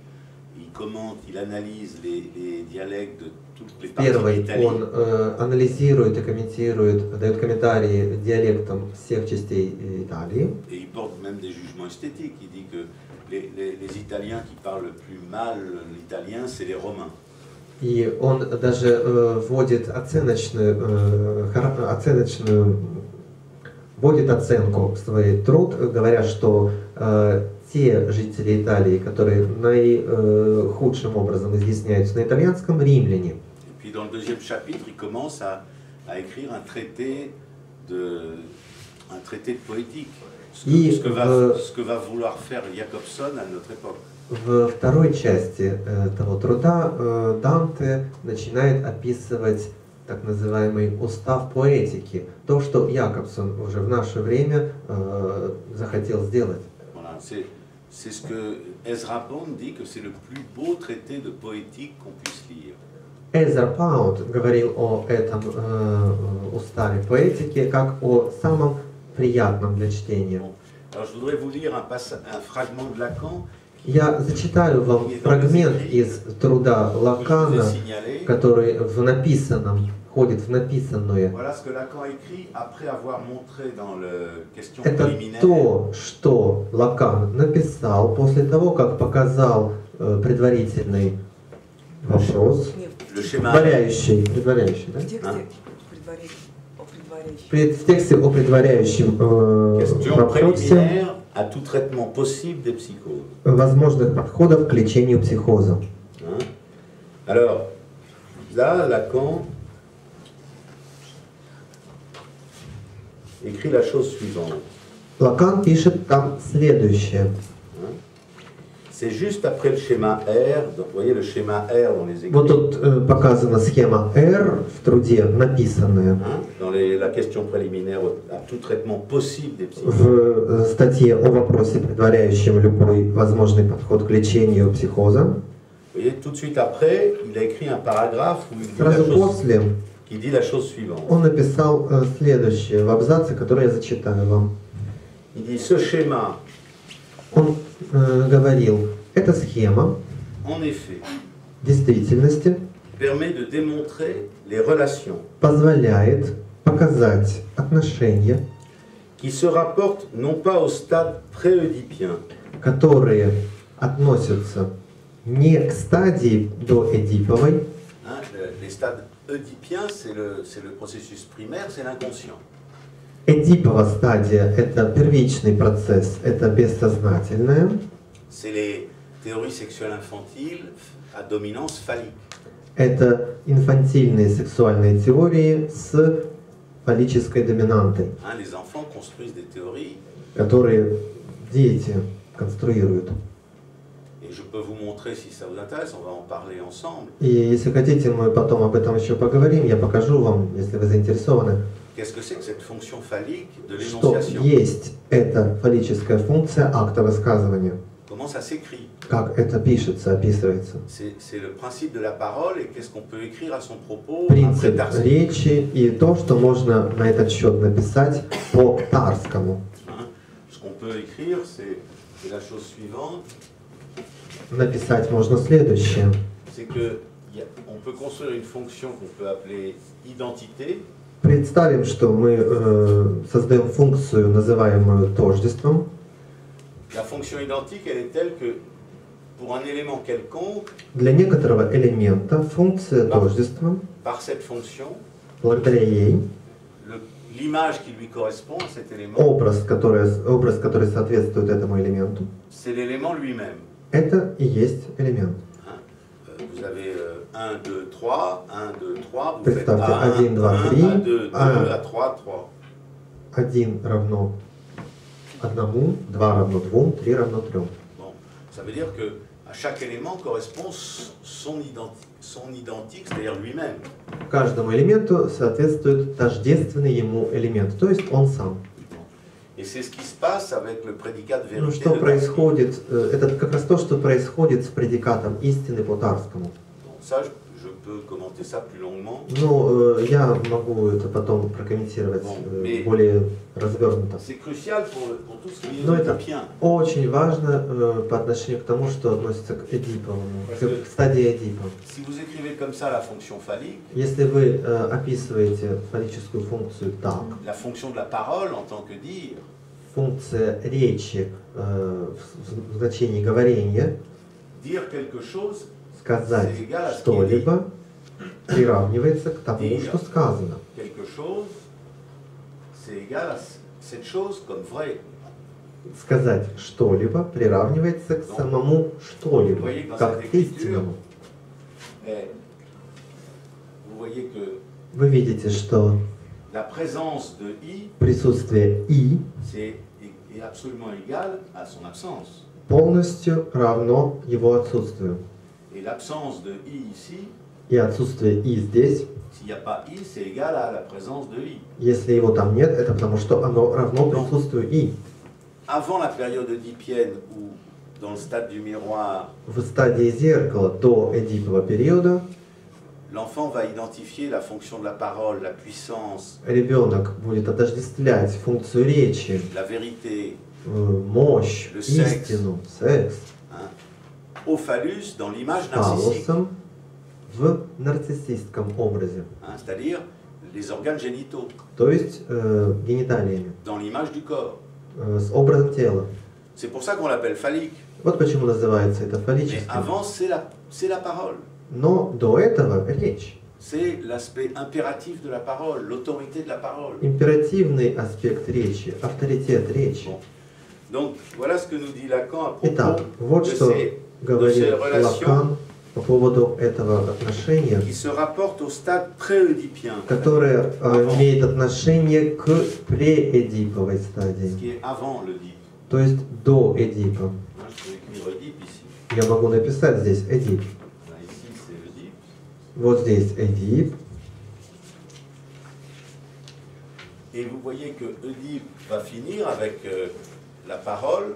il commente, il analyse les dialectes de toutes les parties Первый d'Italie. он анализирует и комментирует, дает комментарии диалектам всех частей Италии. Et il porte même des jugements esthétiques. Il dit que les Italiens qui parlent le plus mal l'italien, c'est les Romains. И он даже вводит оценку в свой труд, говоря, что те жители Италии, которые наихудшим образом изъясняются на итальянском, римляне. Et puis dans le deuxième chapitre, il commence à écrire un traité de poétique. Ce que va vouloir faire Jacobson à notre époque. Во второй части того труда Данте начинает описывать так называемый устав поэтики, то, что Якобсон уже в наше время захотел сделать. Voilà, c'est ce que Ezra Pound dit que c'est le plus beau traité de poétique qu'on puisse lire. Эзра Паунд говорил о этом уставе поэтики как о самом приятном для чтения. Alors je voudrais vous lire un fragment de Lacan. Я зачитаю вам фрагмент из труда Лакана, который входит в написанное. Это то, что Лакан написал после того, как показал предварительный вопрос, предваряющий, да? В тексте о предваряющем вопросе à tout traitement possible des psychoses. Возможных подходов к лечению психоза. Alors, là, Lacan écrit la chose suivante. Лакан пишет там следующее. C'est juste après le schéma R, donc vous voyez le schéma R dans les écrits. Вот тут показана схема R в труде, написанная. Dans la question préliminaire à tout traitement possible des psychoses. В статье о вопросе, предваряющем любой возможный подход к лечению психоза. Vous voyez, tout de suite après, il a écrit un paragraphe où il dit la chose suivante. Он написал следующее в абзаце, который я зачитаю вам. Il dit ce schéma. Он говорил, эта схема en effet, в действительности permet de démontrer les relations позволяет показать отношения, qui se rapportent non pas au stade pré-oedipien, которые относятся не к стадии доэдиповой. Les stades oedipiens, c'est le processus primaire, c'est l'inconscient. Эдипова стадия – это первичный процесс, это бессознательное. C'est les théories sexuelles infantiles à dominance phallique. Это инфантильные сексуальные теории с фаллической доминантой, Les enfants construisent des théories. которые дети конструируют. Et je peux vous montrer si ça vous intéresse, on va en parler ensemble. И если хотите, мы потом об этом еще поговорим, я покажу вам, если вы заинтересованы. Qu'est-ce que c'est que cette fonction phallique de Что l'énonciation? есть эта фаллическая функция акта высказывания. comment ça s'écrit. как это пишется, описывается. C'est le principe de la parole et qu'est-ce qu'on peut écrire à son propos Принцип après Tarsi. речи и то, что можно на этот счет написать по Тарскому. Hein. Ce qu'on peut écrire, c'est la chose suivante, Написать можно следующее. c'est que on peut construire une fonction qu'on peut appeler identité. Представим, что мы создаем функцию, называемую тождеством. La fonction identique, elle est telle que pour un élément quelconque, Для некоторого элемента функция тождества, par cette fonction, благодаря ей, l'image qui lui correspond à cet élément, образ, который соответствует этому элементу, c'est l'élément lui-même. это и есть элемент. Vous avez 1, 2, 3, 1, 2, 3, vous faites Представьте, A1, 1, 2, 3, 1, A2, 2, А. A3, 3. 1 равно 1, 2 равно 2, 3 равно 3. Bon, ça veut dire que à chaque élément correspond son identique, c'est-à-dire lui-même. Каждому элементу соответствует тождественный ему элемент, то есть он сам. Et c'est ce qui se passe avec le prédicat de Ну, vérité. что происходит, это как раз то, что происходит с предикатом истины по Тарскому. Bon, ça, je peux commenter ça plus longuement. Ну, я могу это потом прокомментировать более развернуто. C'est crucial pour tout ce qui est Но это oedipien. очень важно по отношению к тому, что относится к Эдиповому, к стадии Эдипа. Si vous écrivez comme ça la fonction phallique, Если вы описываете фаллическую функцию так, la fonction de la parole en tant que dire, функция речи в значении говорения, dire quelque chose, сказать c'est égal à ce qui est dit. что-либо, приравнивается к тому, что сказано. Quelque chose, c'est égal à cette chose comme vrai. Сказать что-либо приравнивается к самому что-либо, как к истинному. Vous voyez que Вы видите, что la présence de I, присутствие «и» est absolument égal à son absence. полностью равно его отсутствию. Et l'absence de I ici, И отсутствие «и» здесь, s'il n'y a pas I, c'est égal à la présence de I. если его там нет, это потому что оно равно присутствию «и». Avant la période oedipienne, ou dans le stade du miroir, В стадии зеркала до Эдипова периода l'enfant va identifier la fonction de la parole, la puissance, ребенок будет отождествлять функцию речи, la vérité, мощь, Le sexe. истину, секс hein, au phallus dans l'image narcissique, фаллосом в нарциссистском образе, hein, c'est-à-dire les organes génitaux, то есть гениталиями, dans l'image du corps. с образом тела. C'est pour ça qu'on l'appelle phallique. Вот почему называется это Mais фаллическим. avant, c'est la parole. Но до этого речь. C'est l'aspect impératif de la parole, l'autorité de la parole. Императивный аспект речи, авторитет речи. Bon. Donc, voilà ce que nous dit Lacan à Итак, propos вот de что ces говорит relations Лакан по поводу этого отношения, qui se rapportent au stade pré-oedipien, которое имеет отношение к преэдиповой ce стадии, qui est avant l'Oedipe. то есть до Эдипа. Hein, je peux écrire Oedipe ici. Я могу написать здесь Эдип. Là, ici, c'est Oedipe. Вот здесь Эдип. Et vous voyez que Oedipe va finir avec la parole.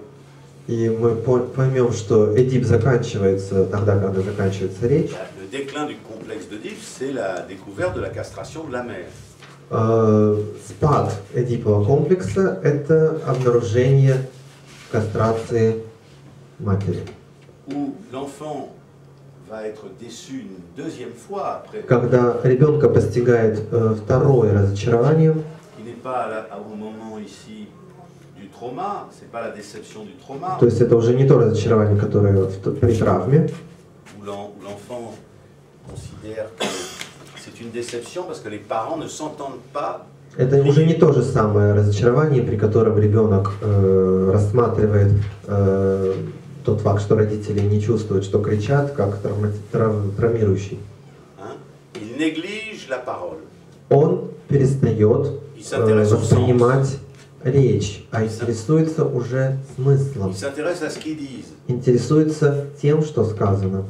И мы поймем, что Эдип заканчивается тогда, когда заканчивается речь. Le déclin du complexe d'Oedipe, c'est la découverte de la castration de la mère. Спад Эдипового комплекса – это обнаружение кастрации матери. Où l'enfant va être déçu une deuxième fois après, Когда ребенка постигает второе разочарование, qui n'est pas au moment ici du trauma, c'est pas la déception du trauma, то есть это уже не то разочарование, которое при травме, où l'enfant considère que c'est une déception parce que les parents ne s'entendent pas. это уже не то же самое разочарование, при котором ребенок рассматривает тот факт, что родители не чувствуют, что кричат, как травмирующий. Hein. Il néglige la parole. Он перестает Il s'intéresse au sens. воспринимать речь, а интересуется уже смыслом, Il s'intéresse à ce qu'ils disent. интересуется тем, что сказано.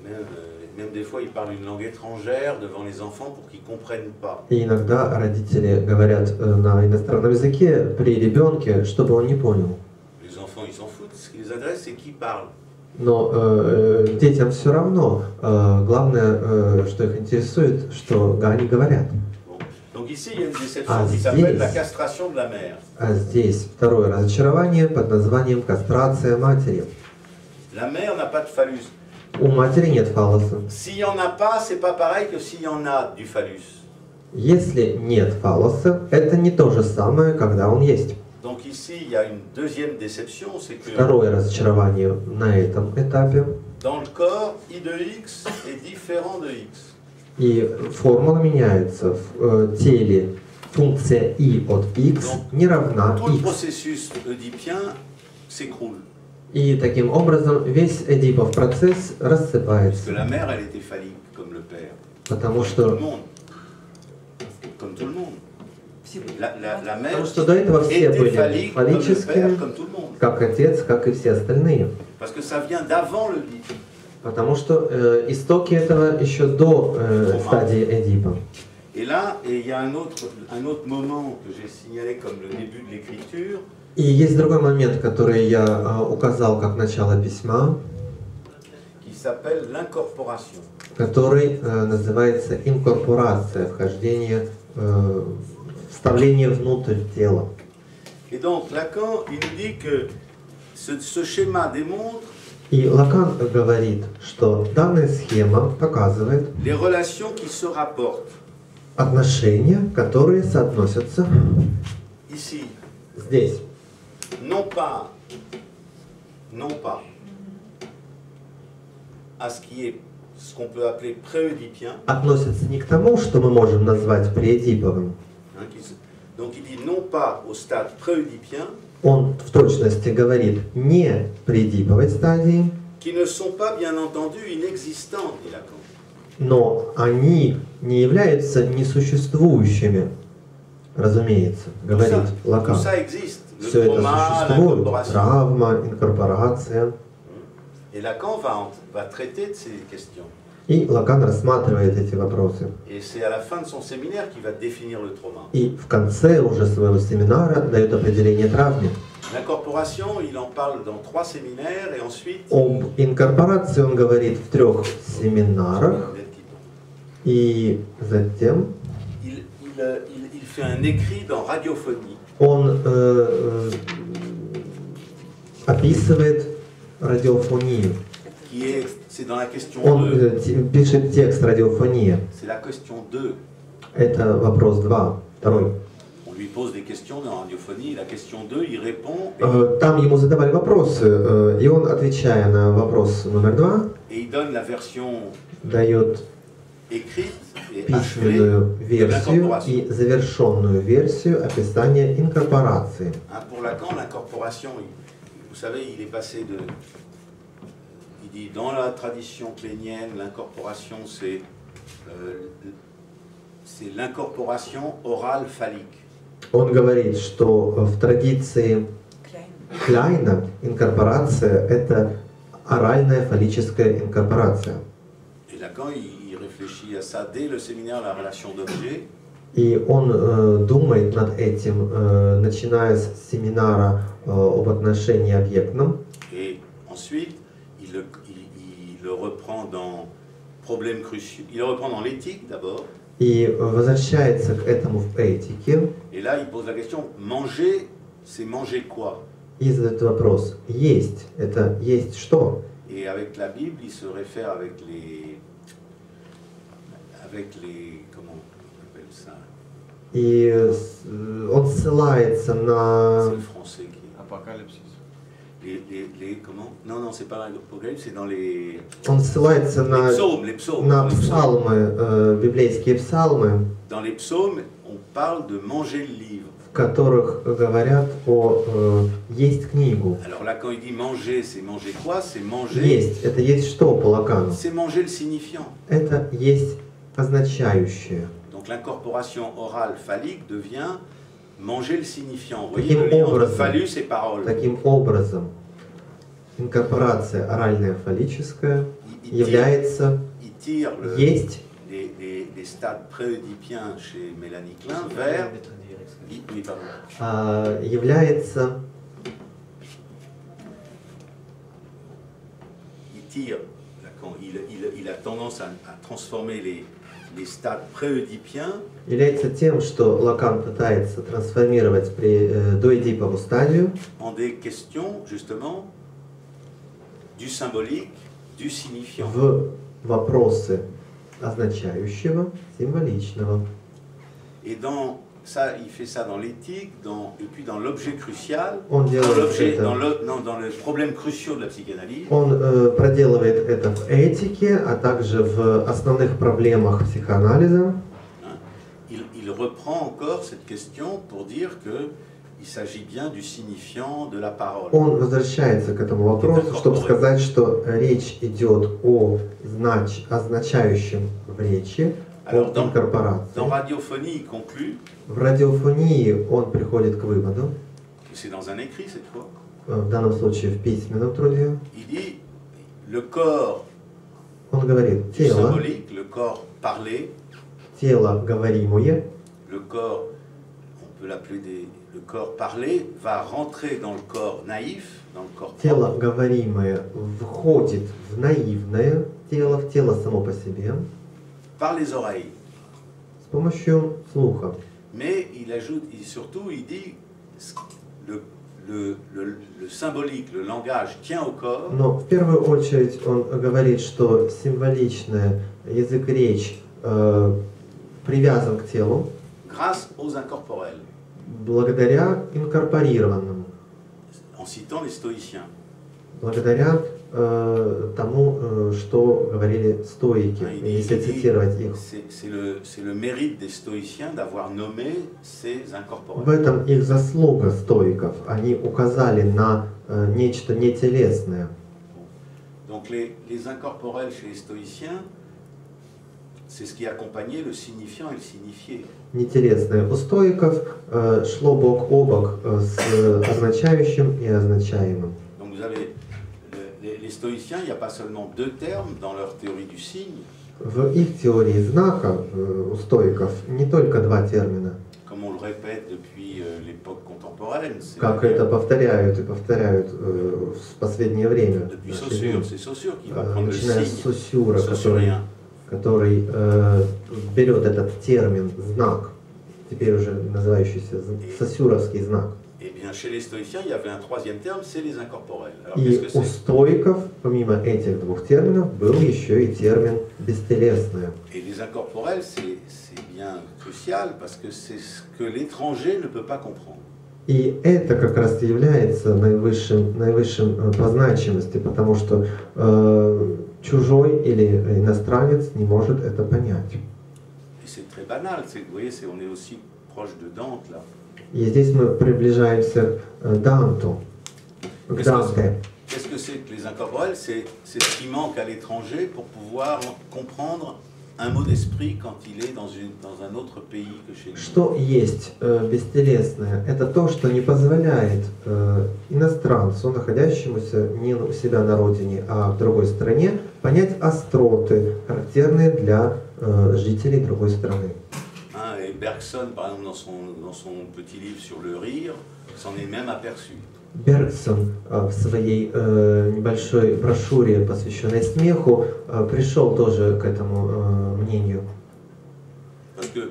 Et même des fois, il parle une langue étrangère devant les enfants pour qu'ils ne comprennent pas. И иногда родители говорят на иностранном языке при ребенке, чтобы он не понял. Les enfants, ils s'en foutent. ce qui les intéresse, c'est qui parle. Но детям все равно. Главное, что их интересует, что они говорят. Bon. Donc ici, il y a une déception qui s'appelle la castration de la mère. А здесь второе разочарование под названием кастрация матери. La mère n'a pas de phallus. У матери нет фаллоса. S'il n'y en a pas, c'est pas pareil que s'il y en a du phallus. Если нет фаллоса, это не то же самое, когда он есть. Donc ici, il y a une deuxième déception, c'est que Второе разочарование на этом этапе. dans le corps, I de X est différent de X. И формула меняется. В теле функция I от X не равна Tout le X. processus oedipien s'écroule. И таким образом весь Эдипов процесс Parce рассыпается. que la mère, elle était phallique, comme le père. Потому Comme tout le что, monde. Comme tout le monde. La mère потому что до этого все était были phallique, comme le фаллическими, père, comme tout le monde. как отец, как и все остальные. Parce que ça vient d'avant le dit. Потому что истоки этого еще до стадии Эдипа. Et là, il y a un autre moment que j'ai signalé comme le début de l'écriture. И есть другой момент, который я указал как начало письма, Qui s'appelle l'incorporation. который называется инкорпорация, вхождение, вставление внутрь тела. Et donc Lacan, il nous dit que ce schéma démontre И Лакан говорит, что данная схема показывает les relations qui se rapportent. отношения, которые соотносятся Ici, здесь. non pas à ce qu'on peut appeler préoedipien. Относятся не к тому, что мы можем назвать преэдиповым. Donc il dit non pas au stade préoedipien, Он в точности говорит не преэдиповой стадии, qui ne sont pas bien entendu inexistants, dit Lacan. но они не являются несуществующими, разумеется, говорит Лакан. Tout ça existe. Le Все это trauma, существует, l'incorporation. травма, инкорпорация. Et Lacan va traiter de ces questions. И Лакан рассматривает эти вопросы. Et c'est à la fin de son séminaire qu'il va définir le trauma. И в конце уже своего семинара дает определение травме. L'incorporation, il en parle dans 3 séminaires et ensuite Об инкорпорации он говорит в 3 семинарах. И затем il fait un écrit dans Radiophonie. он описывает радиофонию. C'est dans la question Он 2. пишет текст радиофония. C'est la question 2. Это вопрос 2, второй. On lui pose des questions dans Radiophonie. La question 2, il répond. Там ему задавали вопросы, и он, отвечая на вопрос номер 2, Et il donne la version дает écrite et письменную achevée de версию l'incorporation. и завершенную версию описания инкорпорации. Pour Lacan, l'incorporation, vous savez, il est passé de... Il dit, dans la tradition plénienne, l'incorporation, c'est l'incorporation orale phallique. Он говорит, что в традиции Кляйна инкорпорация – это оральная фаллическая инкорпорация. Et Lacan, il réfléchit à ça dès le séminaire La relation d'objet. И он думает над этим, начиная с семинара об отношении объектном. Et ensuite, il le reprend dans problème cruciaux. Il le reprend dans l'éthique d'abord. И возвращается к этому в этике. Et là, il pose la question, manger, c'est manger quoi? И задает вопрос, есть, это есть что? Et avec la Bible, il se réfère avec les comment on appelle ça? И он ссылается на... C'est le français qui... Апокалипсис. Comment? Non, c'est pas l'Apocalypse, c'est dans les... Он ссылается на les psaumes. на псалмы, библейские псалмы, Dans les psaumes, on parle de manger le livre. в которых говорят о есть книгу. Alors là, quand il dit manger, c'est manger quoi? C'est manger... Есть, это есть что по Лакану? C'est manger le signifiant. Это есть означающее. Donc l'incorporation orale phallique devient manger le signifiant. Vous voyez Таким le lien entre образом, phallus et parole. Таким образом, инкорпорация оральная фаллическая является, Il tire есть les stades préoedipiens chez Mélanie Klein vers... Oui, pardon. является tire, Lacan, il a tendance à transformer les stades préoedipiens является тем, что Лакан пытается трансформировать доэдипову стадию en des questions, justement, du symbolique, du signifiant. в вопросы означающего, символичного. Et dans ça, il fait ça dans l'éthique, et puis dans l'objet crucial, Он делает это. dans le problème cruciaux de la psychanalyse. Он проделывает это в этике, а также в основных проблемах психоанализа. Il reprend encore cette question pour dire qu'il s'agit bien du signifiant de la parole. Он возвращается к этому вопросу, чтобы сказать, что речь идет о означающем в речи, о инкорпорации. Dans Radiophonie, il conclut. В радиофонии он приходит к выводу, c'est dans un écrit cette fois. В данном случае в письменном труде. Il dit le corps. Он говорит, тело, symbolique, le corps parlé. Тело говоримое. Le corps, on peut l'appeler le corps parlé, va rentrer dans le corps naïf, dans le corps. Тело говоримое входит в наивное тело, в тело само по себе. Par les oreilles. С помощью слуха. Mais il ajoute, surtout, il dit le symbolique, le langage tient au corps. Но в первую очередь он говорит, что символичное язык и речь привязан к телу. Grâce aux incorporels. Благодаря инкорпорированному. En citant les stoïciens. Благодаря тому, что говорили стоики, если цитировать их. C'est le mérite des stoïciens d'avoir nommé ces incorporels. В этом их заслуга стоиков. Они указали на нечто нетелесное. Donc les incorporels chez les stoïciens, c'est ce qui accompagnait le signifiant et le signifié. Нетелесное у стоиков шло бок о бок с означающим и означаемым. Donc vous avez les stoïciens, il n'y a pas seulement deux termes dans leur théorie du signe. В их теории знака у стоиков не только два термина. Comme on le répète depuis l'époque contemporaine. Как это повторяют и повторяют в последнее время. Depuis Saussure, c'est Saussure qui va prendre le Начиная с signe. Saussure, который берет этот термин знак, теперь уже называющийся сосюровский знак. Et bien chez les stoïciens, il y avait un troisième terme, c'est les incorporels. Alors, И у стоиков, помимо этих двух терминов, был еще и термин бестелесное. Et les incorporels, c'est bien crucial parce que c'est ce que l'étranger ne peut pas comprendre. И это как раз является наивысшим по значимости, потому что чужой или иностранец не может это понять. Et c'est très banal, vous voyez, on est aussi proche de Dante là. И здесь мы приближаемся к Данту, к Данте. Qu'est-ce que c'est que les incorporels? C'est ce qui manque à l'étranger pour pouvoir comprendre un mot d'esprit quand il est dans un autre pays que chez lui. Что есть бестелесное? Это то, что не позволяет иностранцу, находящемуся не у себя на родине, а в другой стране, понять остроты, характерные для жителей другой страны. Et Bergson, par exemple, dans son petit livre sur le rire, s'en est même aperçu. Бергсон в своей небольшой брошюре, посвященной смеху, пришел тоже к этому мнению. Parce que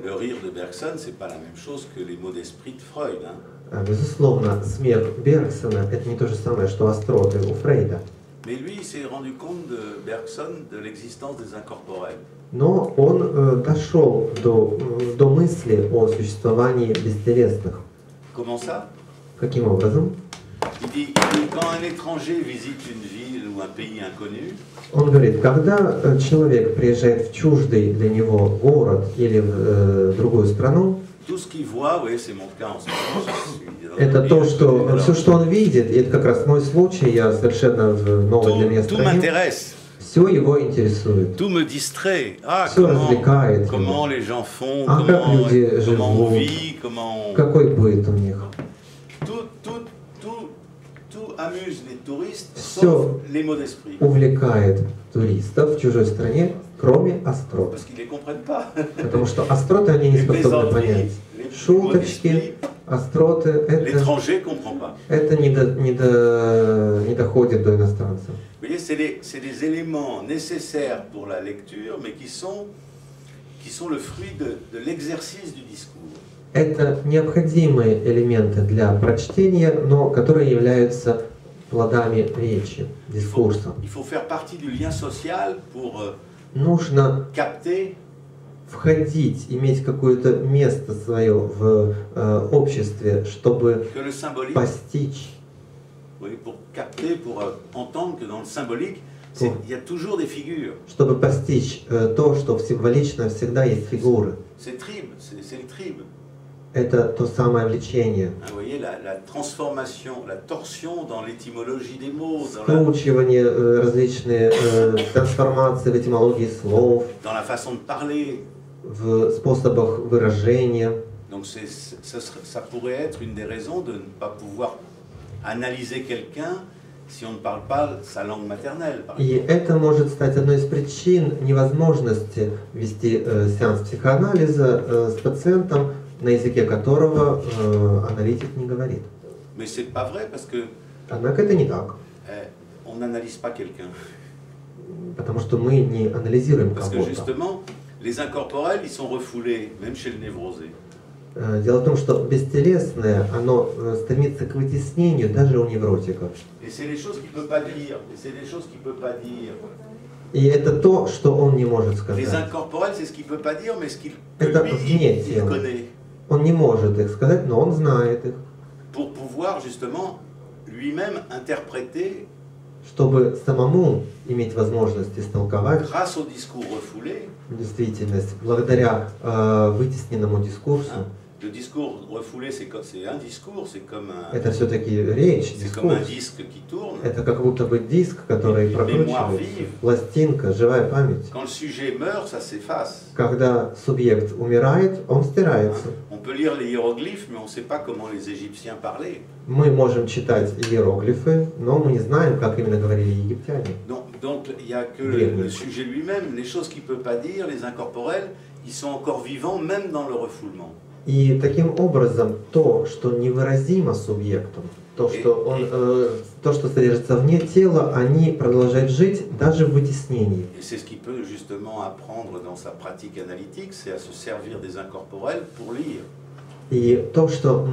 le rire de Bergson, c'est pas la même chose que les mots d'esprit de Freud. Безусловно, смех Бергсона – это не то же самое, что остроты у Фрейда. Mais lui, il s'est rendu compte de Bergson de l'existence des incorporels. Но он дошел до мысли о существовании бестелесных. Comment ça? Каким образом? Il dit, quand un étranger visite une ville ou un pays inconnu, он говорит, когда человек приезжает в чуждый для него город или в другую страну, tout ce qu'il voit, oui, c'est mon cas en ce moment. Это то, что все, что он видит, и это как раз мой случай, я совершенно в новой для меня стране. Все его интересует. Tout me distrait. Все развлекает comment его. les gens font, Как люди живут, on vit, comment... какой быт у них. Tout amuse les touristes, Все sauf les mots d'esprit. увлекает туристов в чужой стране, кроме острот. Parce qu'ils les comprennent pas. Потому что остроты они не способны понять. Шуточки, Остроты L'étranger ne comprend pas. это не доходит до иностранцев. Vous voyez, c'est des éléments nécessaires pour la lecture, mais qui sont le fruit de l'exercice du discours. Это необходимые элементы для прочтения, но которые являются плодами речи, дискурса. Il faut faire partie du lien social pour Нужно capter входить, иметь какое-то место свое в обществе, чтобы que le symbolique, постичь, oui, pour capter, pour entendre que dans le symbolique, il y a toujours des figures. чтобы постичь то, что в символично всегда есть фигуры. C'est trib, c'est le trib. Это то самое влечение. Vous voyez, la transformation, la torsion dans l'étymologie des mots, Скручивание, различные трансформации в этимологии слов, dans la façon de parler. в способах выражения. Donc ça pourrait être une des raisons de ne pas pouvoir analyser quelqu'un si on ne parle pas sa langue maternelle. И это может стать одной из причин невозможности вести сеанс психоанализа с пациентом, на языке которого аналитик не говорит. Mais c'est pas vrai parce que Однако это не так. On n'analyse pas quelqu'un. Потому что мы не анализируем Parce que кого-то. justement, les incorporels, ils sont refoulés, même chez le névrosé. Дело в том, что бестелесное, оно стремится к вытеснению даже у невротиков. Et c'est les choses qu'il peut pas dire. Et c'est des choses qu'il peut pas dire. И это то, что он не может Les сказать. incorporels, c'est ce qu'il peut pas dire, mais ce qu'il Это lui, вне il тела. connaît. Он не может их сказать, но он знает их. Pour pouvoir justement lui-même interpréter, Чтобы самому иметь возможность истолковать grâce au discours refoulé, действительность, благодаря вытесненному дискурсу. Le discours refoulé, c'est un discours, c'est comme Это все-таки речь, un дискурс. disque qui tourne. Это как будто бы диск, который прокручивается, пластинка, живая память. Quand le sujet meurt, ça s'efface. Когда субъект умирает, он стирается. On peut lire les hiéroglyphes, mais on ne sait pas comment les Égyptiens parlaient. Мы можем читать иероглифы, но мы не знаем, как именно говорили египтяне. Donc il n'y a que le sujet lui-même, les choses qu'il ne peut pas dire, les incorporels, ils sont encore vivants même dans le refoulement. И таким образом то, что невыразимо субъектом, то, что содержится вне тела, они продолжают жить даже в вытеснении. Et c'est ce qu'il peut justement apprendre dans sa pratique analytique, c'est à se servir des incorporels pour lire. И то, что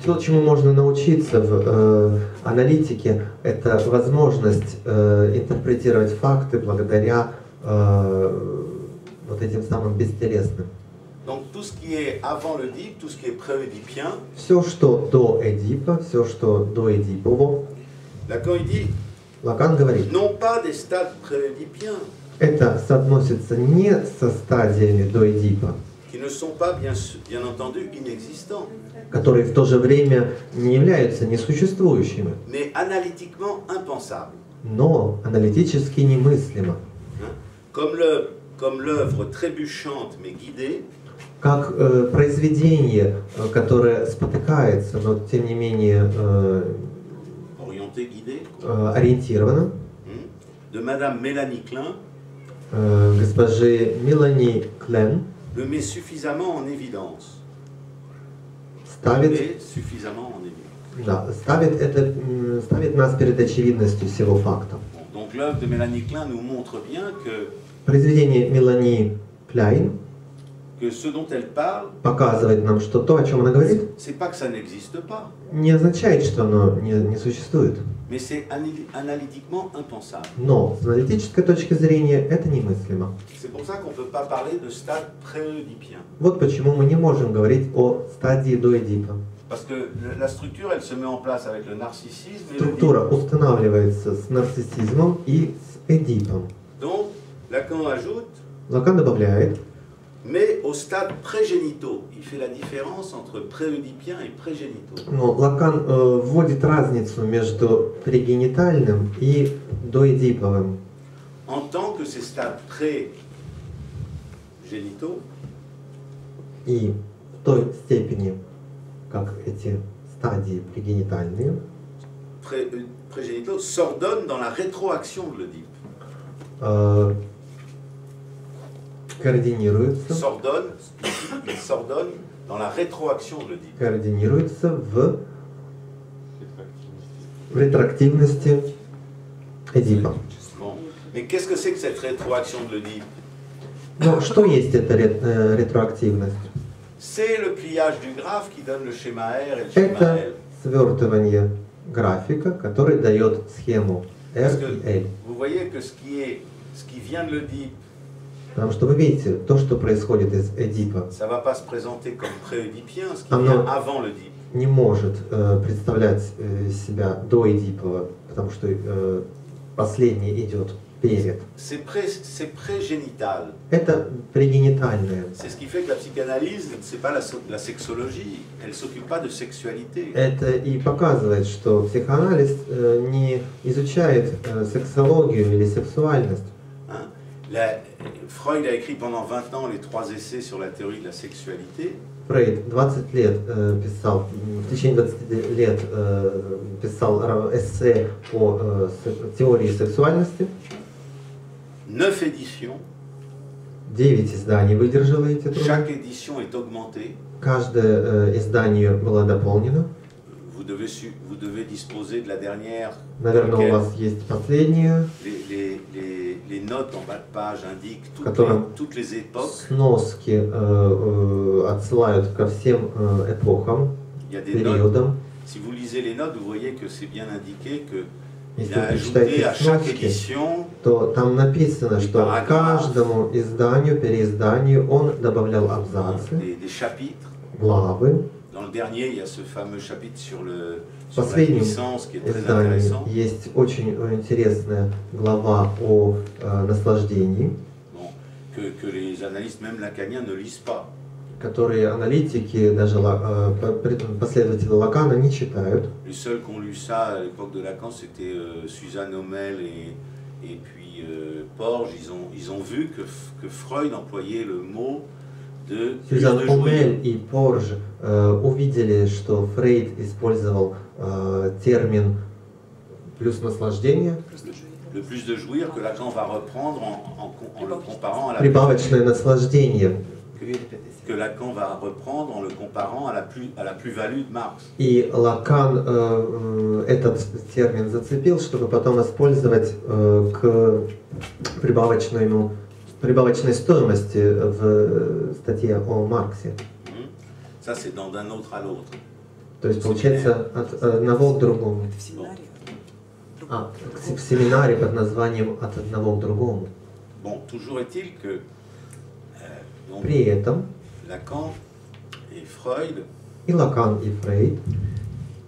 то, чему можно научиться в аналитике, это возможность интерпретировать факты благодаря вот этим самым бестелесным. Donc tout ce qui est avant l'Oedipe, tout ce qui est pré-oedipien, Все, что до Эдипа, все, что до Эдипово, Lacan il dit, Лакан говорит, non pas des stades pré-oedipiens, это соотносится не со стадиями до Эдипа, qui ne sont pas bien entendu inexistants, которые в то же время не являются несуществующими, mais analytiquement impensables. но аналитически немыслимо. Comme l'œuvre trébuchante mais guidée, Как произведение, которое спотыкается, но тем не менее orienté, guidé, ориентировано, de Madame Mélanie Klein, госпожи Мелани Клен, le met suffisamment en évidence. ставит нас перед очевидностью всего факта. Donc l'œuvre de Mélanie Klein nous montre bien que Произведение Мелани Кляйн ce dont elle parle, показывает нам, что то, о чем она говорит, c'est pas que ça n'existe pas, не означает, что оно не существует. mais c'est analytiquement impensable. Но с аналитической точки зрения это немыслимо. C'est pour ça qu'on peut pas parler de stade pré-oedipien. Вот почему мы не можем говорить о стадии до Эдипа. Parce que la structure, elle se met en place avec le narcissisme et Структура устанавливается с нарциссизмом и с Эдипом. Donc, Lacan ajoute, Лакан добавляет, mais au stade prégénitaux, il fait la différence entre pré-oedipien et prégénitaux. но Лакан вводит разницу между прегенитальным и доэдиповым. En tant que ces stades pré-génitaux, И в той степени, как эти стадии прегенитальные, prégénitaux s'ordonnent dans la rétroaction de l'Oedipe. Координируются, S'ordonnent dans la rétroaction de l'Oedipe. координируется в ретроактивности Эдипа. Bon. Mais qu'est-ce que c'est que cette rétroaction de l'Oedipe? Но что есть эта ретроактивность? C'est le pliage du graphe qui donne le schéma R et le schéma Это L. свертывание графика, который дает схему Parce R que и L. vous voyez que ce qui vient de l'Oedipe, Потому что вы видите, то, что происходит из Эдипа, ça ne va pas se présenter comme pré-oedipien, ce qui Ah vient non. avant l'Oedipe. не может представлять себя до Эдипова, потому что последний идет перед. C'est pré-génital. Это прегенитальное. C'est ce qui fait que la psychanalyse, c'est pas la sexologie, elle ne s'occupe pas de sexualité. Это и показывает, что психоанализ не изучает сексологию или сексуальность. Hein. Freud a écrit pendant 20 ans les 3 essais sur la théorie de la sexualité. Фрейд 20 лет писал, в течение 20 лет писал эссе по теории сексуальности. 9 éditions. 9 изданий выдержало эти Chaque труды. édition est augmentée. Каждое издание было дополнено. Vous devez disposer de la dernière. Наверное, у вас есть последнее. Les notes en bas de page indiquent Которым toutes les époques. Сноски отсылают ко всем эпохам, Il y a des периодам. notes. Si vous lisez les notes, vous voyez que c'est bien indiqué que Если il a вы ajouté прочитаете à chaque сноски, édition то там написано, что к каждому изданию, переизданию он добавлял абзацы, des chapitres. главы. Dans le dernier, il y a ce fameux chapitre sur В la последнем puissance qui est très издании intéressant. есть очень интересная глава о наслаждении, Bon, que les analystes, même lacaniens, ne lisent pas. которые аналитики, даже последователи Лакана не читают. Les seuls qui ont lu ça à l'époque de Lacan, c'était Suzanne Homel et puis Porges. Ils ont vu que Freud employait le mot de Сюзан plus de jouir. Омель и Порж увидели, что Фрейд использовал термин «плюс наслаждение», Le plus de jouir que Lacan va reprendre en le comparant à la прибавочное наслаждение. que Lacan va reprendre en le comparant à la plus-value de Marx. И Лакан этот термин зацепил, чтобы потом использовать к прибавочной стоимости в статье о Марксе. Ça, c'est d'un autre à l'autre. То есть получается от одного к другому. В семинаре. В семинаре под названием «От одного к другому». Bon, toujours est-il que donc, При этом Lacan et Freud, и Лакан, и Фрейд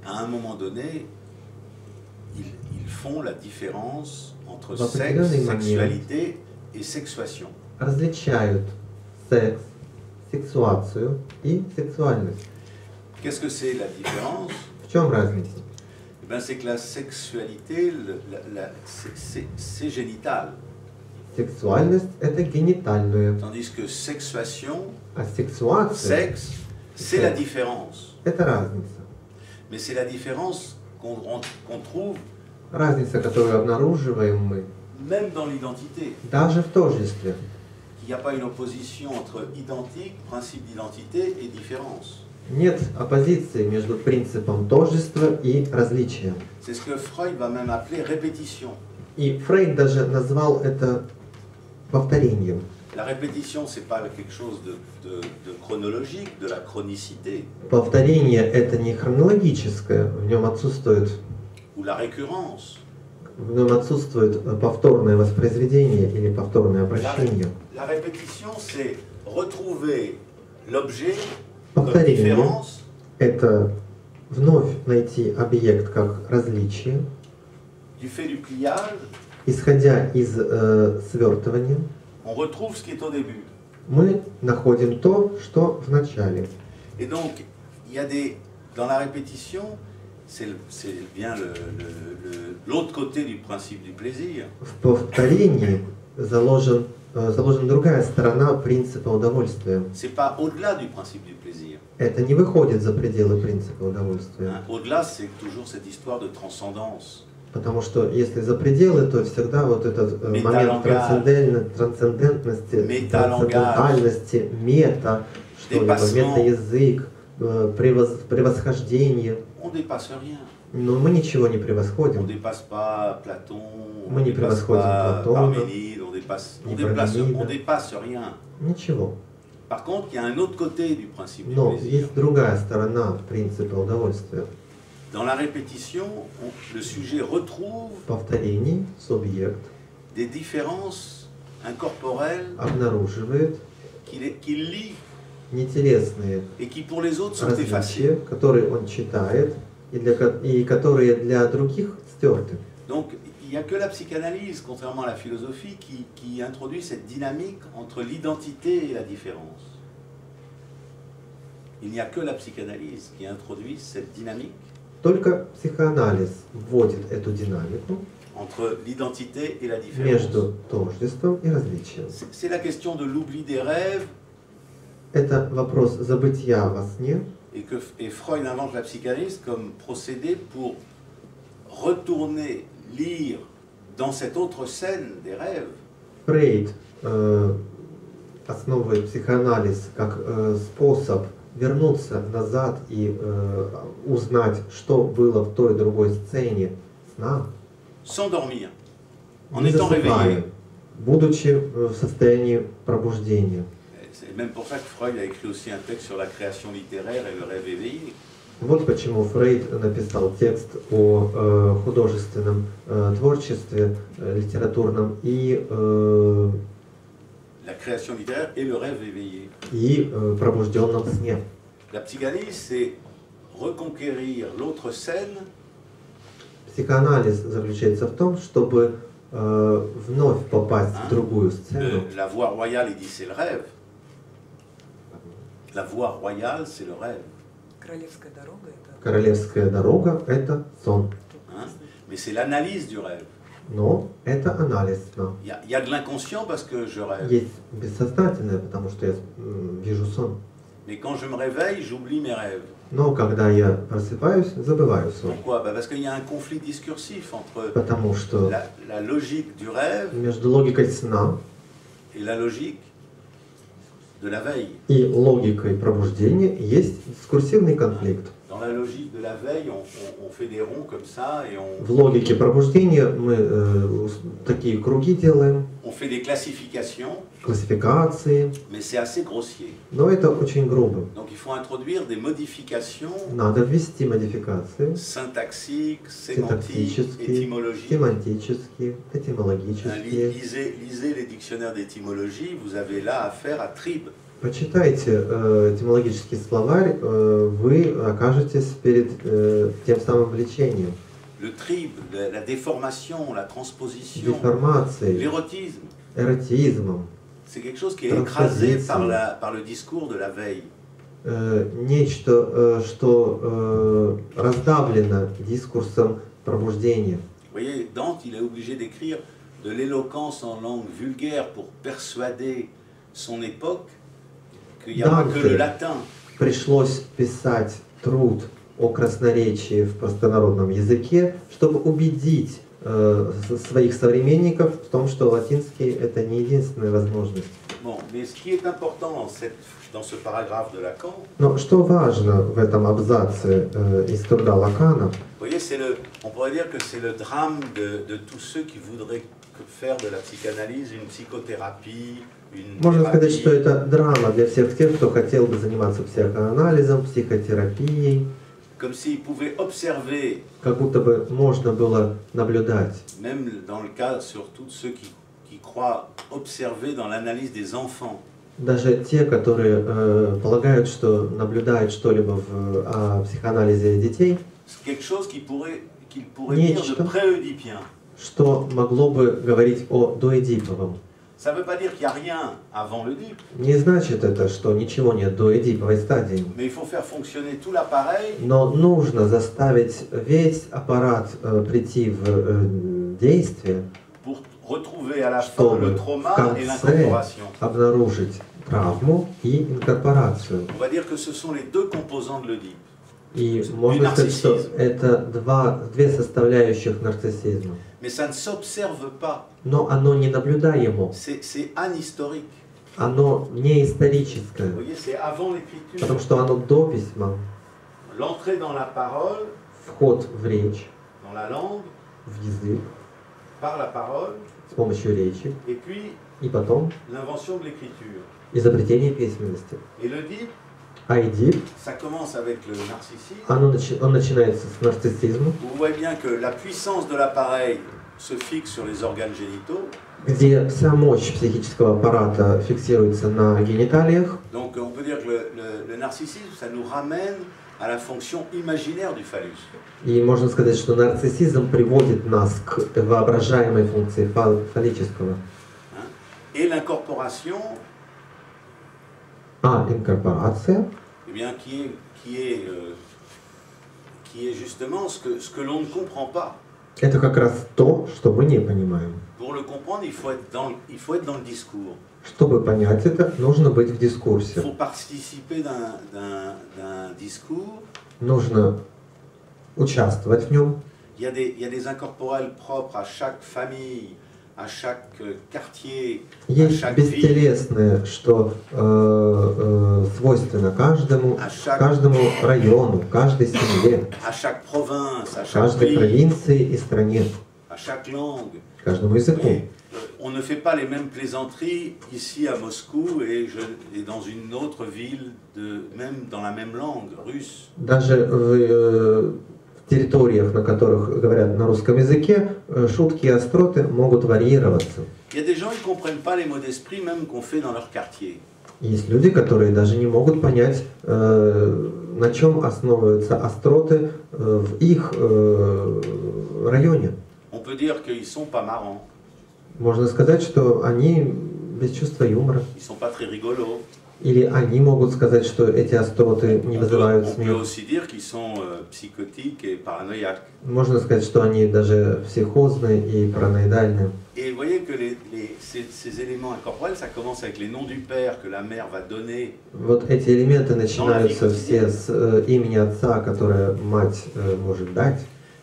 à un moment donné, ils font la différence entre В sexe, определенный момент sexualité et sexuation. различают секс, сексуацию и сексуальность. Qu'est-ce que c'est la différence? В чем разница? Eh ben, c'est que la sexualité, c'est génital. Сексуальность – это генитальное, Tandis que sexuation, а сексуация sexe, c'est la différence. – это разница. Mais c'est la différence qu'on trouve Разница, которую обнаруживаем мы, même dans l'identité. даже в тождестве. Il n'y a pas une opposition entre identique, principe d'identité et différence. Нет оппозиции между принципом тождества и различием. C'est ce que Freud va même appeler répétition. И Фрейд даже назвал это повторением. La répétition, ce n'est pas quelque chose de chronologique, de la chronicité. Повторение – это не хронологическое, в нем отсутствует, Ou la récurrence. в нем отсутствует повторное воспроизведение или повторное обращение. La répétition, c'est retrouver l'objet comme Повторение différence – это вновь найти объект как различие, du fait du pliage. исходя из свертывания. On retrouve ce qui est au début. Мы находим то, что в начале. Et donc, il y a dans la répétition, c'est bien l'autre côté du principe du plaisir. В повторении заложена другая сторона принципа удовольствия. C'est pas au-delà du principe du plaisir. Это не выходит за пределы принципа удовольствия. Hein, au-delà, c'est toujours cette histoire de transcendance. Потому что если за пределы, то всегда вот этот момент трансцендентности, трансцендентальности, мета, что-либо, метаязык, превосхождение. On ne dépasse rien. Но мы ничего не On ne превосходим. dépasse pas Platon, on Мы ne не dépasse превосходим pas Платона, Parménide, on ni on Parménide. dépasse rien. Ничего. Par contre, il y a un autre côté du principe du Но plaisir. есть другая сторона принципа удовольствия. Dans la répétition, le sujet retrouve В повторении субъект des différences incorporelles обнаруживает qu'il lit нетелесные et qui pour les autres sont effacées. различия, которые он читает, и которые для других стерты. Donc, il n'y a que la psychanalyse, contrairement à la philosophie, qui introduit cette dynamique entre l'identité et la différence. Il n'y a que la psychanalyse qui introduit cette dynamique Только психоанализ вводит эту динамику entre l'identité et la différence. между тождеством и различием. C'est la question de l'oubli des rêves, Это вопрос забытия во сне, et Freud invente la psychanalyse comme procédé pour retourner, lire dans cette autre scène des rêves Фрейд основывает психоанализ как способ вернуться назад и узнать, что было в той другой сцене сна, sans dormir, en не étant засыпая, réveillé. будучи в состоянии пробуждения. C'est même pour ça que Freud a écrit aussi un texte sur la création littéraire et le rêve éveillé. Вот почему Фрейд написал текст о художественном творчестве, литературном и La création littéraire et le rêve éveillé. Пробужденном сне. La psychanalyse, c'est reconquérir l'autre scène Психоанализ заключается в том, чтобы вновь попасть в другую сцену. La voie royale, il dit, c'est le rêve. La voie royale, c'est le rêve. Королевская дорога это. Королевская дорога – это сон. Hein? Mais c'est l'analyse du rêve. Но это анализ сна. Il y a de l'inconscient parce que je rêve. Есть бессознательное, потому что я вижу сон. Mais quand je me réveille, j'oublie mes rêves. Но когда я просыпаюсь, забываю сон. Pourquoi? Parce qu'il y a un conflit discursif entre Потому что la logique du rêve между логикой сна et la logique de la veille. и логикой пробуждения есть дискурсивный конфликт. Dans la logique de la veille, on fait des ronds comme ça et В логике пробуждения мы такие круги делаем, on fait des classifications, классификации, mais c'est assez grossier. но это очень грубо. Donc il faut introduire des modifications Надо ввести модификации syntaxiques, sémantiques, синтаксические, étymologiques. семантические, этимологические. Lisez les dictionnaires d'étymologie, vous avez là affaire à tribes. Почитайте этимологический словарь, вы окажетесь перед тем самым влечением. Le tribe, la déformation, la transposition, Деформацией, l'érotisme, эротизмом, c'est quelque chose qui est écrasé par le discours de la veille. Нечто, что раздавлено дискурсом пробуждения. Vous voyez, Dante, il est obligé d'écrire de l'éloquence en langue vulgaire pour persuader son époque qu'il n'y a pas que le latin. Пришлось писать труд о красноречии в простонародном языке, чтобы убедить своих современников в том, что латинский – это не единственная возможность. Bon, mais ce qui est important dans ce paragraphe de Lacan, Но что важно в этом абзаце из труда Лакана, vous voyez, on pourrait dire que c'est le drame de tous ceux qui voudraient faire de la psychanalyse une psychothérapie, une можно сказать, thérapie. что это драма для всех тех, кто хотел бы заниматься психоанализом, психотерапией. Comme s'ils pouvaient observer, Как будто бы можно было наблюдать, même dans le cas surtout de ceux qui croient observer dans l'analyse des enfants. даже те, которые полагают, что наблюдают что-либо в психоанализе детей, Quelque chose qu'ils pourraient dire de pré-oedipien. что могло бы говорить о доэдиповом. Ça ne veut pas dire qu'il n'y a rien avant l'Oedipe, Не значит это, что ничего нет до эдиповой стадии. mais il faut faire fonctionner tout l'appareil Но нужно заставить весь аппарат прийти в действие, pour retrouver à la fin чтобы le в trauma et конце l'incorporation. обнаружить травму и инкорпорацию. On va dire que ce sont les deux composants de l'Oedipe. И можно сказать, что это две составляющих нарциссизма. Mais ça ne s'observe pas. Но оно не наблюдаемо. C'est anhistorique. оно не историческое, Vous voyez, c'est avant l'écriture. потому что оно до письма. L'entrée dans la parole, Вход в речь, dans la langue, в язык, par la parole, с помощью речи, et puis и потом l'invention de l'écriture. изобретение письменности. Et le dit, А Эдип, ça commence avec le narcissisme. он начинается с нарциссизма, Vous voyez bien que la puissance de l'appareil se fixe sur les organes génitaux. где вся мощь психического аппарата фиксируется на гениталиях. Donc on peut dire que le narcissisme, ça nous ramène à la fonction imaginaire du phallus. И можно сказать, что нарциссизм приводит нас к воображаемой функции фаллического. Hein. Et l'incorporation, А инкорпорация, eh bien, qui est justement ce que l'on ne comprend pas. это как раз то, что мы не понимаем. Pour le comprendre, il faut être dans le discours. Чтобы понять это, нужно быть в Il дискурсе. faut participer d'un discours. Нужно участвовать в нем. Il y a des incorporels propres à chaque famille, à chaque quartier, à Есть chaque ville, бестелесное, что свойственно каждому району, каждой семье, à chaque province, à chaque каждой pays, провинции и стране, à chaque langue. каждому языку. Oui. On ne fait pas les mêmes plaisanteries ici à Moscou et dans une autre ville, même dans la même langue, russe. Даже в территориях, на которых говорят на русском языке, шутки и остроты могут варьироваться. Il y a des gens qui ne comprennent pas les mots d'esprit même qu'on fait dans leur quartier. Есть люди, которые даже не могут понять, на чем основываются остроты в их районе. On peut dire qu'ils ne sont pas marrants, Можно сказать, что они без чувства юмора. ils ne sont pas très rigolos. Или они могут сказать, что эти остроты не вызывают On peut смех. aussi dire qu'ils sont psychotiques et paranoïaques. Можно сказать, что они даже психозны и параноидальны. Et vous voyez que ces éléments incorporels, ça commence avec les noms du père que la mère va donner. Вот эти элементы начинаются все с имени отца, которое мать может дать.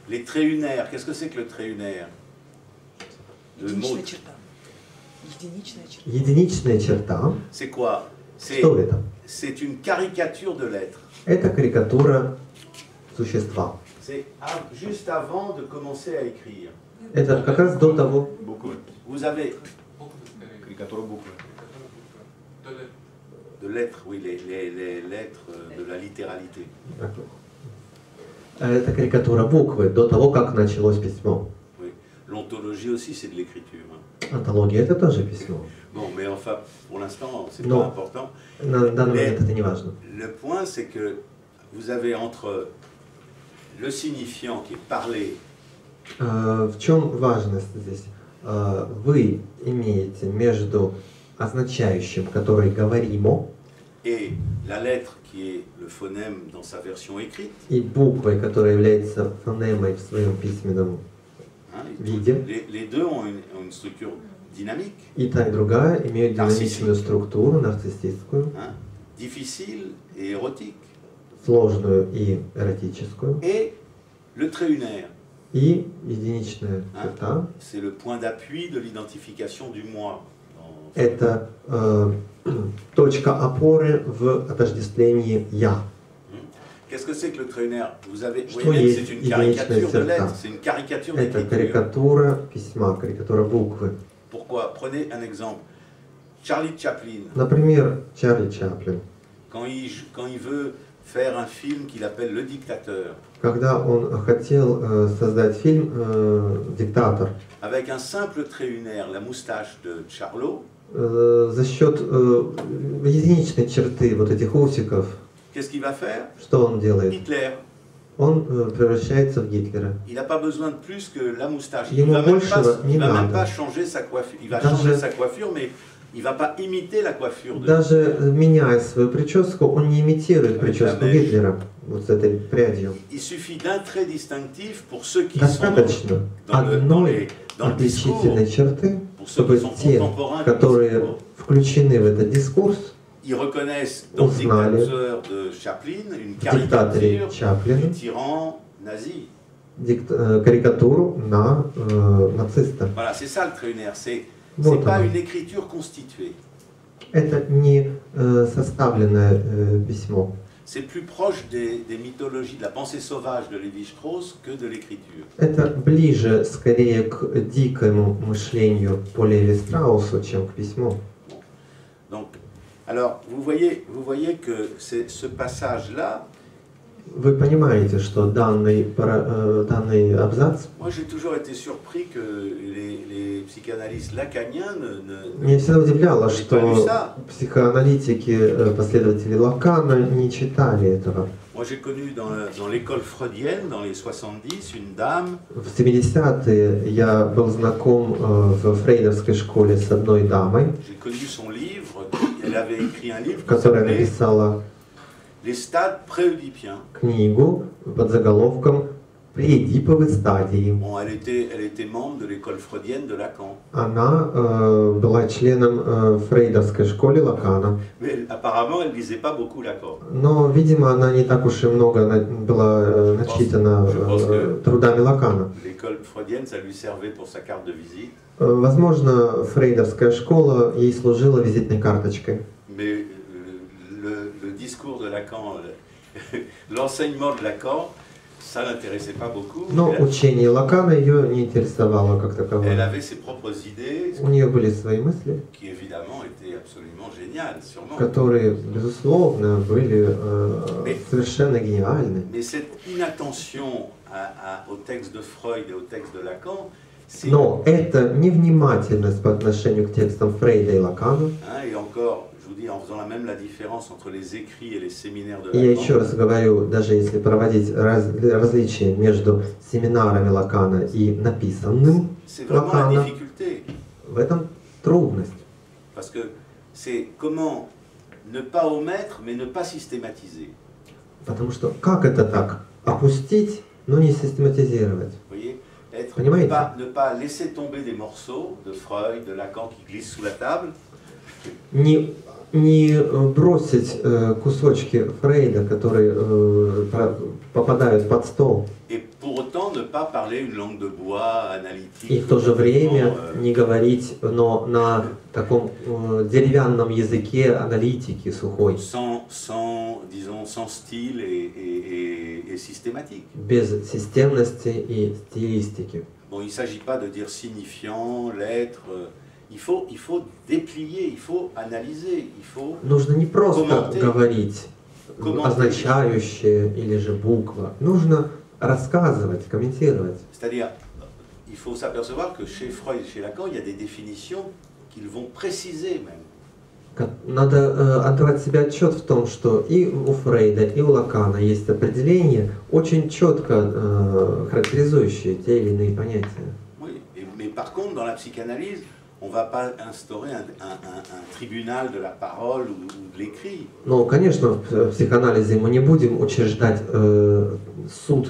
Les traits unaires, qu'est-ce que c'est que le trait unaire? Le mot, Единичная черта. Единичная черта. Единичная черта. c'est quoi? Что это? C'est une caricature de l'être. Это карикатура существа. C'est juste avant de commencer à écrire. Это как раз до того. Vous avez Карикатура буквы. de lettres, oui, les lettres de la littéralité. Это карикатура буквы до того, как началось письмо. Oui. L'ontologie aussi, c'est de l'écriture. Hein. Антология это тоже письмо. Bon, mais enfin, pour l'instant, c'est Non. pas important. На данный момент это не важно. Le point, c'est que vous avez entre le signifiant qui est parlé. В чем важность здесь? Вы имеете между означающим, который говоримо, Et la lettre qui est le phonème dans sa version écrite, и буквой, которая является фонемой в своем письменном hein, виде. les deux ont une structure dynamique, И та, и другая имеют Нарциссическую. динамичную структуру, нарциссистскую, hein, difficile et érotique. сложную и эротическую, Et le trait unaire, и единичная hein, черта. c'est le point d'appui de l'identification du moi. dans- Это точка опоры в отождествлении «я». Qu'est-ce que c'est que le trait unaire? Vous Что voyez bien que есть c'est une единичная caricature de черта? lettres, c'est une caricature Это d'écriture. карикатура письма, карикатура буквы. Pourquoi? Prenez un exemple. Charlie Chaplin, Например, Чарли Чаплин. quand il veut faire un film qu'il appelle Le Dictateur, Когда он хотел создать фильм «Диктатор», avec un simple trait unaire, la moustache de Charlot, за счет единичной черты вот этих усиков, qu'est-ce qu'il va faire? что он делает? Hitler. Он превращается в Гитлера. Il n'a pas besoin de plus que la moustache. Ему большего не Il va même надо. pas changer sa coiffure. Il va Даже- changer sa coiffure, mais il va pas imiter la coiffure de. Даже меняя свою прическу, он не имитирует прическу Гитлера вот с этой прядью. Il suffit d'un trait distinctif pour ceux qui sont Достаточно dans le одной discours, отличительной черты, pour ceux чтобы qui sont те, contemporains du которые discours, включены в этот дискурс, ils reconnaissent dans le Узнали dictateur de Chaplin une в диктаторе caricature du Чаплина tyran nazi. карикатуру на нациста. Voilà, c'est ça le trait unaire. C'est Вот pas оно. une écriture constituée. Это не составленное письмо. C'est plus proche des mythologies, de la pensée sauvage de Lévi-Strauss que de l'écriture. Это ближе, скорее, к дикому мышлению по Леви-Страусу, чем к письму. Donc, alors, vous voyez que ce passage-là. Вы понимаете, что данный абзац. Moi, j'ai toujours été surpris que les psychanalystes lacaniens Меня всегда удивляло, что психоаналитики, последователи Лакана, не читали этого. Moi, j'ai connu dans l'école freudienne, dans les 70, une dame. В 70-е я был знаком в фрейдовской школе с одной дамой, J'ai connu son livre. Elle avait écrit un livre qui которая s'appelait написала Les stades préoedipiens. книгу под заголовком «Преэдиповые стадии». Bon, elle était membre de l'école freudienne de Lacan. Она была членом фрейдовской школы Лакана. Mais apparemment, elle lisait pas beaucoup Lacan. Но, видимо, она не так уж и много была начитана трудами Лакана. L'école freudienne, ça lui servait pour sa carte de visite. Возможно, фрейдовская школа ей служила визитной карточкой. Mais le discours de Lacan, l'enseignement de Lacan, ça l'intéressait pas beaucoup. Но учение Лакана ее не интересовало как Elle таковое. avait ses propres idées, У нее были свои мысли, qui évidemment étaient absolument géniales, sûrement. которые, безусловно, были совершенно гениальны. Mais cette inattention au texte de Freud et au texte de Lacan, c'est... Но это невнимательность по отношению к текстам Фрейда и Лакана. Et encore, je vous dis, en faisant la différence entre les écrits et les séminaires de И я Lacan, еще раз говорю, даже если проводить различия между семинарами Лакана и написанным c'est vraiment la Лакана, difficulté. в этом трудность. Parce que c'est comment ne pas omettre, mais ne pas systématiser. Потому что как это так? Опустить, но не систематизировать. Vous voyez, Понимаете? ne pas laisser tomber des morceaux de Freud, de Lacan qui glissent sous la table. Не бросить кусочки Фрейда, которые попадают под стол. Et pour autant ne pas parler une langue de bois analytique. И в то же время не говорить, но на таком деревянном языке аналитики сухой. Disons, sans style et systématique. Без системности и стилистики. Bon, il ne s'agit pas de dire signifiant, lettre. Il faut déplier, il faut analyser, il faut... Нужно не просто говорить означающее или же буква. Нужно рассказывать, комментировать. C'est-à-dire, il faut s'apercevoir que chez Freud et chez Lacan, il y a des définitions qu'ils vont préciser même. Надо отдавать себе отчет в том, что и у Фрейда, и у Лакана есть определения, очень четко характеризующие те или иные понятия. Oui, mais par contre, dans la psychanalyse, on ne va pas instaurer un tribunal de la parole ou de l'écrit. Ну, конечно, в психоанализе мы не будем учреждать суд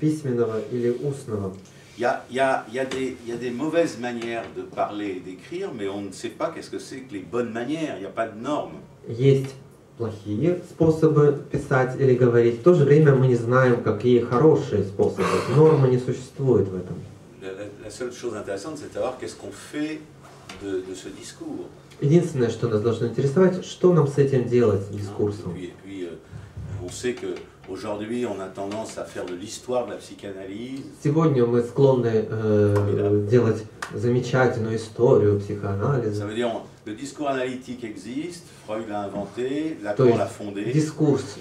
письменного или устного. Il y a des mauvaises manières de parler et d'écrire, mais on ne sait pas qu'est-ce que c'est que les bonnes manières, il n'y a pas de normes. Есть плохие способы писать или говорить, в то же время мы не знаем, какие хорошие способы. Нормы не существует в этом. La seule chose intéressante, c'est de savoir qu'est-ce qu'on fait de ce discours. Единственное, что нас должно интересовать, что нам с этим делать, с дискурсом. Et puis on sait qu'aujourd'hui, on a tendance à faire de l'histoire de la psychanalyse. Сегодня мы склонны делать замечательную историю психоанализа. Ça veut dire le discours analytique existe, Freud l'a inventé, То Lacan есть l'a fondé. дискурс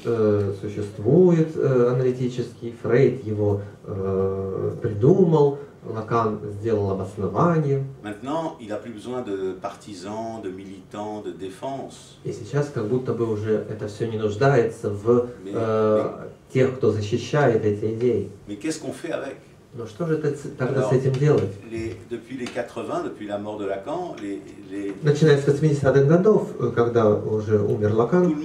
существует аналитический, Фрейд его придумал, Лакан сделал обоснование. Maintenant, il n'a plus besoin de partisans, de militants, de défense. И сейчас как будто бы уже это все не нуждается в тех, кто защищает эти идеи. Mais qu'est-ce qu'on fait avec? Но что же тогда с этим делать? Depuis les 80, depuis la mort de Lacan, Начиная с 80-х годов, когда уже умер Лакан,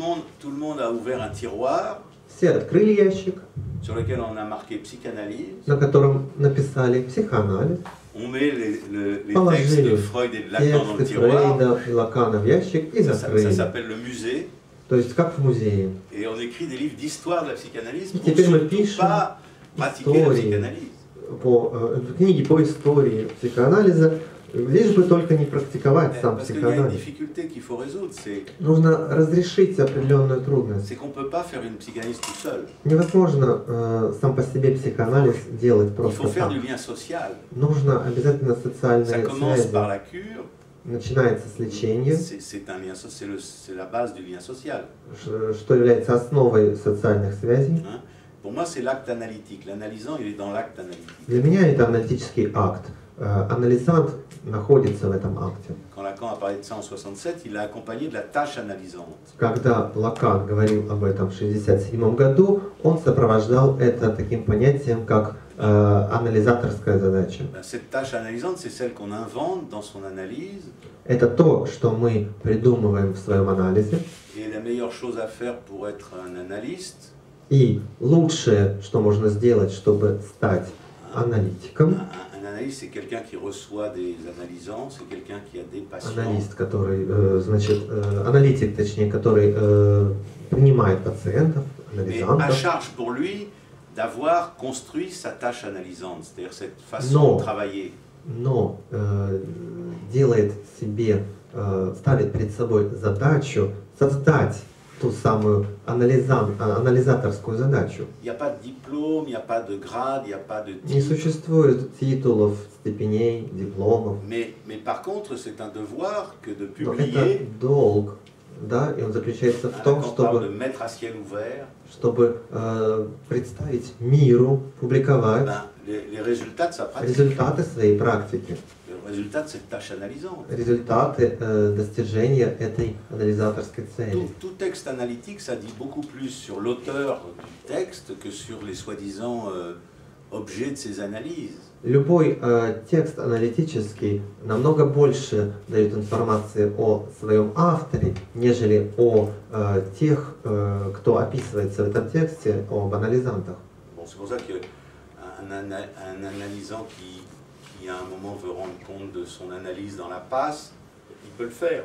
tout le monde a ouvert un tiroir все открыли ящик, sur lequel on a marqué psychanalyse. на котором написали психоанализ, On met les textes положили de Freud et de Lacan dans le тексты tiroir. Фрейда и Лакана в ящик и Ça закрыли. s'appelle le musée. То есть как в музее. Et on écrit des livres d'histoire de la psychanalyse И pour теперь мы surtout пишем pas pratiquer la истории, psychanalyse. книги по истории психоанализа, Лишь бы только не практиковать сам Parce qu'il y a une психоанализ. difficulté qu'il faut résoudre, Нужно разрешить определенную трудность. c'est qu'on ne peut pas faire une psychanalyse tout seul. Невозможно сам по себе психоанализ делать Il просто faut faire так. du lien social. Нужно обязательно Ça социальные commence par связи. la cure. Начинается с лечения, C'est un lien, c'est la base du lien social. что является основой социальных связей. Hein. Pour moi, c'est l'acte analytique. L'analysant, il est dans l'acte analytique. Для меня это аналитический акт. Анализант находится в этом акте. Quand Lacan a parlé de ça en 67, il l'a accompagné de la tâche analysante. Когда Лакан говорил об этом в 1967 году, он сопровождал это таким понятием, как анализаторская задача. Cette tâche analysante, c'est celle qu'on invente dans son analyse. Это то, что мы придумываем в своем анализе. Et la meilleure chose à faire pour être un analyste, И лучшее, что можно сделать, чтобы стать аналитиком, un analyste, c'est quelqu'un qui reçoit des analysants, c'est quelqu'un qui a des patients. аналист, который, аналитик, точнее, который принимает пациентов, Mais à анализантов, charge pour lui d'avoir construit sa tâche analysante, c'est-à-dire cette façon de travailler. но делает себе, ставит перед собой задачу создать ту самую анализаторскую задачу. Il n'y a pas de diplôme, il n'y a pas de grade, il n'y a pas de Не titre. существует титулов, степеней, дипломов. Mais par contre, c'est un devoir que de Но это publier. долг, да, и он заключается в том, Quand on parle de чтобы, mettre à ciel ouvert, представить миру, публиковать ben, les résultats de sa pratique, результаты своей практики, le résultat de cette tâche analysante. результаты достижения этой анализаторской цели. Tout texte analytique, ça dit beaucoup plus sur l'auteur du texte que sur les soi-disant objets de ses analyses. Любой текст аналитический намного больше дает информации о своем авторе, нежели о тех, кто описывается в этом тексте, об анализантах. Bon, c'est pour ça qu'un analysant qui à un moment veut rendre compte de son analyse dans la passe, il peut le faire.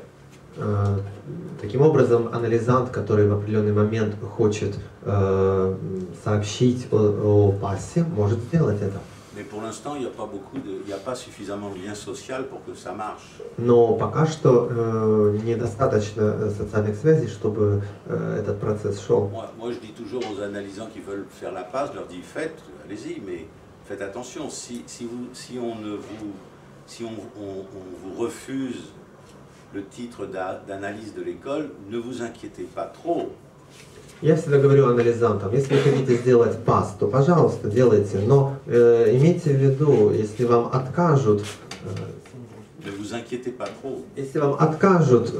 Таким образом, анализант, который в определенный момент хочет сообщить о пассе, может сделать это. Mais pour l'instant, il n'y a pas suffisamment de lien social pour que ça marche. Но пока что недостаточно социальных связей, чтобы этот процесс шел. Moi, je dis toujours aux analysants qui veulent faire la passe, je leur dis faites, allez-y, mais faites attention. Si on vous refuse le titre d'analyse de l'école, ne vous inquiétez pas trop. Я всегда говорю анализантам, если вы хотите сделать пас, то, пожалуйста, делайте, но имейте в виду, если вам откажут, Ne vous inquiétez pas trop. если вам откажут,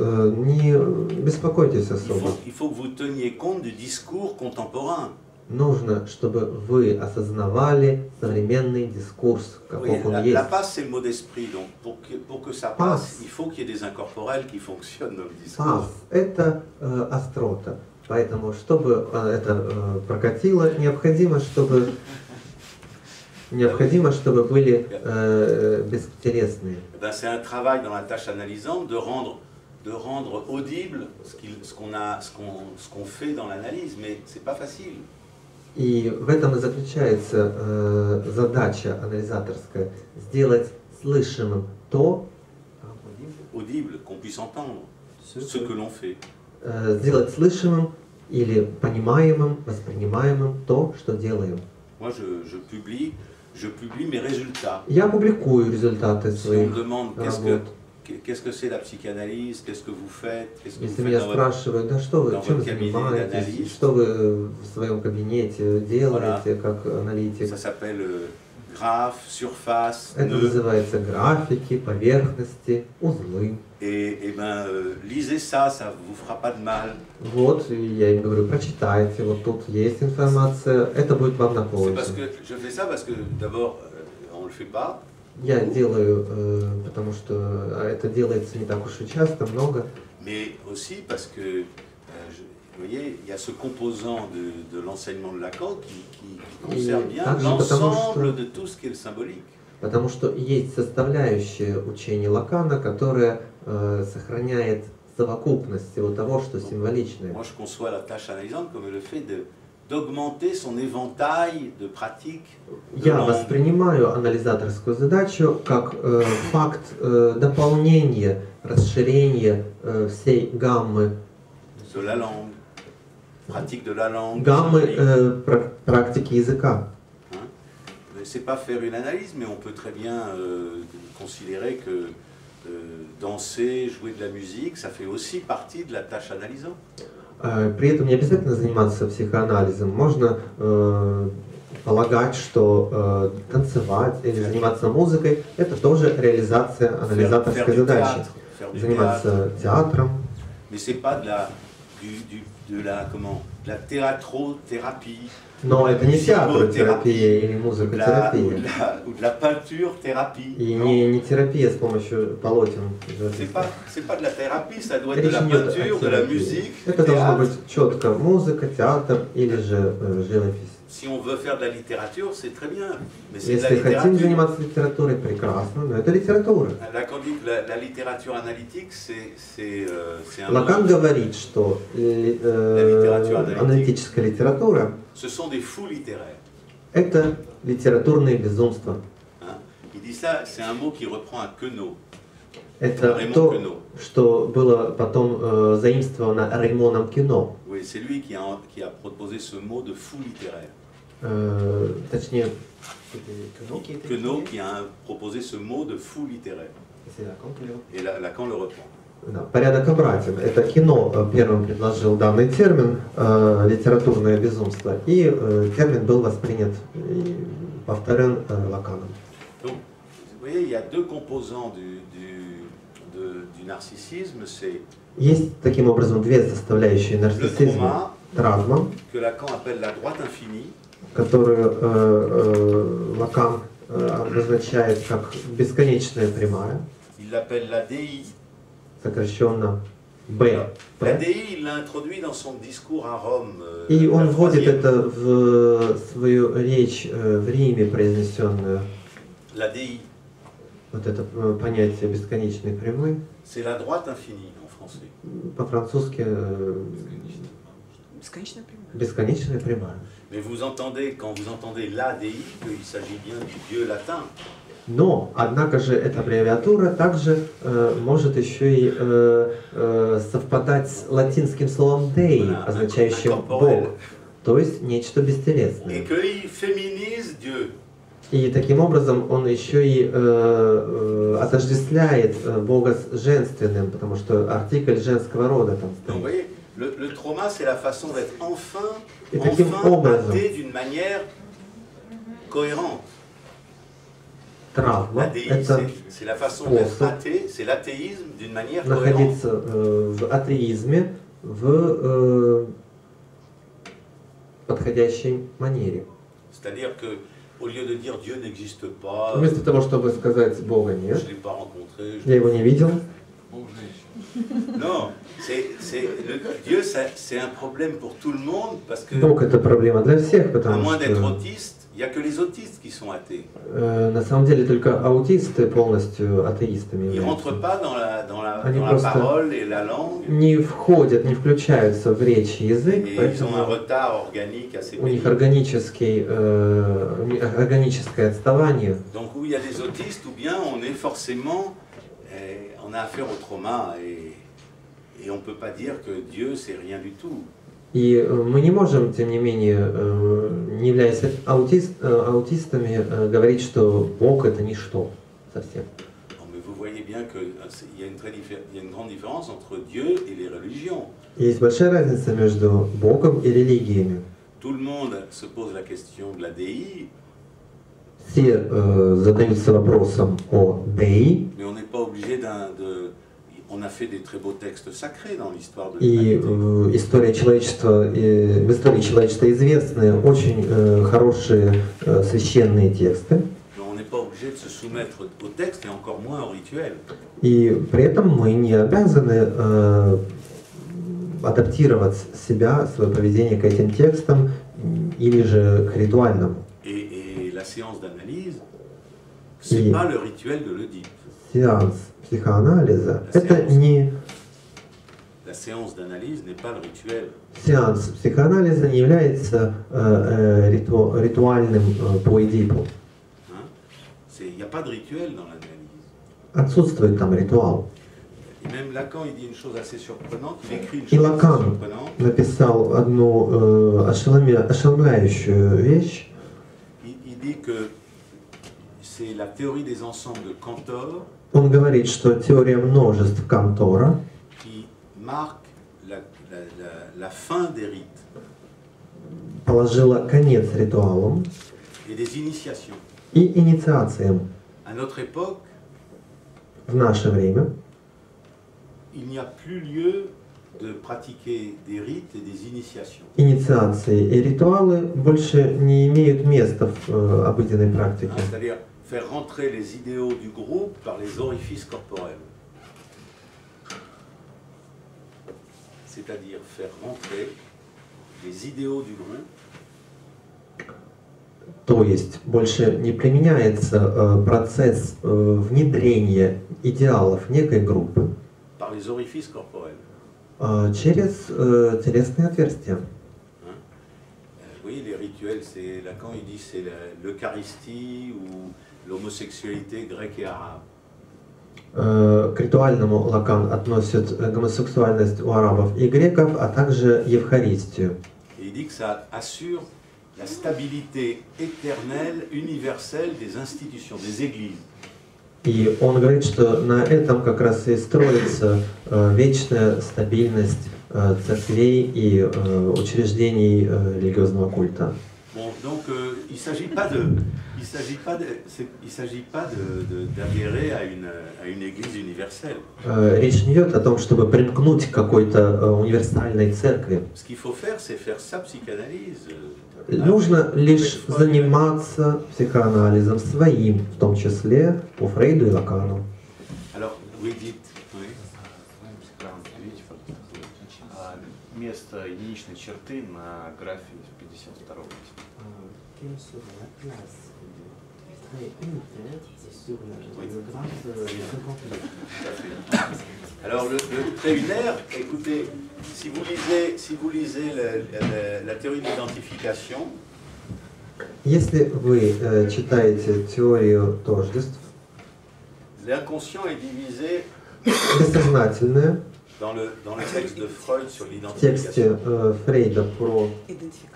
не беспокойтесь особо. Il faut que vous teniez compte du discours contemporain. Нужно, чтобы вы осознавали современный дискурс, каков Oui, он la есть. passe, c'est le mot d'esprit. Donc, pour que ça passe, il faut qu'il y ait des incorporels qui fonctionnent dans le discours. Пас – это острота. Поэтому, чтобы это прокатило, необходимо, чтобы были бесинтересные. C'est un travail dans la tâche analysante de rendre audible ce qu'on fait dans l'analyse, mais c'est pas facile. И в этом и заключается задача анализаторская – сделать слышимым то, Audible, qu'on puisse entendre ce que l'on fait. сделать слышимым или понимаемым, воспринимаемым то, что делаем. Moi, je publie mes résultats. Я публикую результаты Si on своих me demande работ. qu'est-ce que c'est la psychanalyse, qu'est-ce que vous faites, qu'est-ce que vous Если faites меня dans votre... спрашивают, да что вы, dans чем votre cabinet занимаетесь, d'analyse. что вы в своем кабинете делаете, как аналитик. Ça s'appelle graphe, surface, Это nœud. называется графики, поверхности, узлы. Et lisez ça, ça vous fera pas de mal. Вот, и я им говорю, прочитайте, вот тут есть информация, это будет вам на C'est parce пользу. que je fais ça parce que d'abord on le fait pas. Я делаю, потому что это делается не так уж и часто, много. Mais aussi parce que, vous voyez, il y a ce composant de l'enseignement de Lacan qui concerne bien также потому l'ensemble что- de tout ce qui est le symbolique. Потому что есть составляющая учения Лакана, которая сохраняет совокупность всего того, что символичное. Moi, je conçois la tâche analysante comme le fait d'augmenter son éventail de pratiques. Я воспринимаю анализаторскую задачу как факт дополнения, расширения всей гаммы de la langue, pratique de la langue. практики языка. C'est pas faire une analyse, mais on peut très bien considérer que danser, jouer de la musique, ça fait aussi partie de la tâche analysante. При этом не обязательно заниматься психоанализом. Можно полагать, что танцевать или заниматься музыкой – это тоже реализация анализаторской задачи. Заниматься театром. Mais c'est pas de la théâtrothérapie. Но это не театротерапия или музыкотерапия. Ou de la peinture-thérapie. И не терапия с помощью полотен. C'est pas de la thérapie, ça doit être de la peinture, de la musique. Это должно быть четко музыка, театр или же живопись. Si on veut faire de la littérature, c'est très bien. Mais c'est de la Если хотим littérature. заниматься литературой, прекрасно, но это литература. Lacan dit que la littérature analytique, c'est un Лакан mode. говорит, что аналитическая литература Ce sont des fous littéraires. – это литературные безумства. Hein. Il dit ça, c'est un mot qui reprend un Queneau. Это то, что было потом заимствовано Раймоном Кюно. Oui, c'est lui qui a proposé ce mot de fou littéraire. Точнее, Queneau qui a proposé ce mot de fou littéraire. Et Lacan le reprend. Да, порядок обратен. Это Кино первым предложил данный термин литературное безумство, и термин был воспринят и повторен Лаканом. Donc, vous voyez, il y a deux composants du narcissisme, c'est Есть таким образом две составляющие нарциссизма. Травма, que Lacan appelle la droite infinie, которую Лакан обозначает как бесконечная прямая, il l'appelle la DI. сокращенно Б. La DI, il l'a introduit dans son discours à Rome. И он la вводит troisième. это в свою речь в Риме, произнесенную, La DI, вот это понятие бесконечной прямой, c'est la droite infinie en français. по-французски Бесконечная прямая. бесконечная прямая. Mais vous entendez, quand vous entendez la DI, qu'il s'agit bien du dieu latin. Но, однако же, эта аббревиатура также может еще и совпадать с латинским словом «dei», означающим «бог», то есть нечто Et бестелесное. qu'il féminise Dieu. И таким образом он еще и отождествляет Бога с женственным, потому что артикль женского рода там Donc vous стоит. voyez, le trauma, c'est la façon d'être enfin athée d'une manière cohérente. Травма La DI, – это c'est la façon d'être способ athée, c'est l'athéisme d'une manière cohérente. находиться в атеизме в подходящей манере. C'est-à-dire que au lieu de dire Dieu n'existe pas, Вместо того, чтобы сказать «Бога je нет», ne l'ai pas rencontré, я его не видел, non, Dieu, c'est un problème pour tout le monde parce que, Бог – это проблема для всех, à потому moins d'être что autiste, il n'y a que les autistes qui sont athées. на самом деле только аутисты полностью атеистами Ils ne являются. rentrent pas dans la Они просто parole et la langue. Не входят, не включаются в речь и язык, Et ils ont un поэтому retard organique assez у них pénible. органическое отставание. Donc où il y a des autistes, ou bien on est forcément, on a affaire au trauma et on ne peut pas dire que Dieu c'est rien du tout. И мы не можем, тем не менее, не являясь аутистами, говорить, что Бог – это ничто совсем. Non, mais vous voyez bien qu'il y a une grande différence entre Dieu et les religions. Есть большая разница между Богом и религиями. Tout le monde se pose la question de la DI, Все задаются вопросом о Деи, mais on n'est pas obligé on a fait des très beaux textes sacrés dans l'histoire de и l'humanité. в истории человечества известны очень хорошие священные тексты, Mais on n'est pas obligé de se soumettre au texte et encore moins au rituel. и при этом мы не обязаны адаптировать себя, свое поведение к этим текстам или же к ритуальному. Et la séance d'analyse, c'est pas le rituel de l'Oedipe. Сеанс психоанализа – это не séance d'analyse n'est pas le rituel. Сеанс психоанализа не является ритуальным по Эдипу. Il n'y a pas de rituel dans l'analyse. Отсутствует там ритуал. Et même Lacan, il dit une chose assez surprenante, il écrit une И chose assez Лакан surprenante. написал одну ошеломляющую вещь. Il dit que c'est la théorie des ensembles de Cantor Он говорит, что теория множеств Кантора qui marque la fin des rites положила конец ритуалам et des initiations. и инициациям. À notre époque, В наше время il n'y a plus lieu de pratiquer des rites et des initiations. инициации и ритуалы больше не имеют места в обыденной практике. C'est-à-dire faire rentrer les idéaux du groupe par les orifices corporels. C'est-à-dire faire rentrer les idéaux du groupe. То есть больше не применяется процесс внедрения идеалов некой группы Par les orifices corporels. через телесные отверстия. Oui, les rituels, c'est Lacan, il dit c'est l'Eucharistie ou l'homosexualité grecque et arabe. К ритуальному Лакан относит гомосексуальность у арабов и греков, а также Евхаристию. Et il dit que ça assure la stabilité éternelle, universelle des institutions, des églises. И он говорит, что на этом как раз и строится вечная стабильность церквей и учреждений религиозного культа. Bon, donc il ne s'agit pas d'adhérer à une église universelle. Речь не идет о том, чтобы примкнуть к какой-то универсальной церкви. Ce qu'il faut faire, c'est faire sa psychanalyse. Нужно лишь заниматься психоанализом своим, в том числе по Фрейду и Лакану. Alors, oui, dites. Oui. Место единичной черты на графе 52-го. Alors le trait unaire, écoutez, si vous lisez la théorie de l'identification, Если вы читаете теорию тождеств, l'inconscient est divisé бессознательное dans le texte de Freud sur в тексте l'identification Фрейда про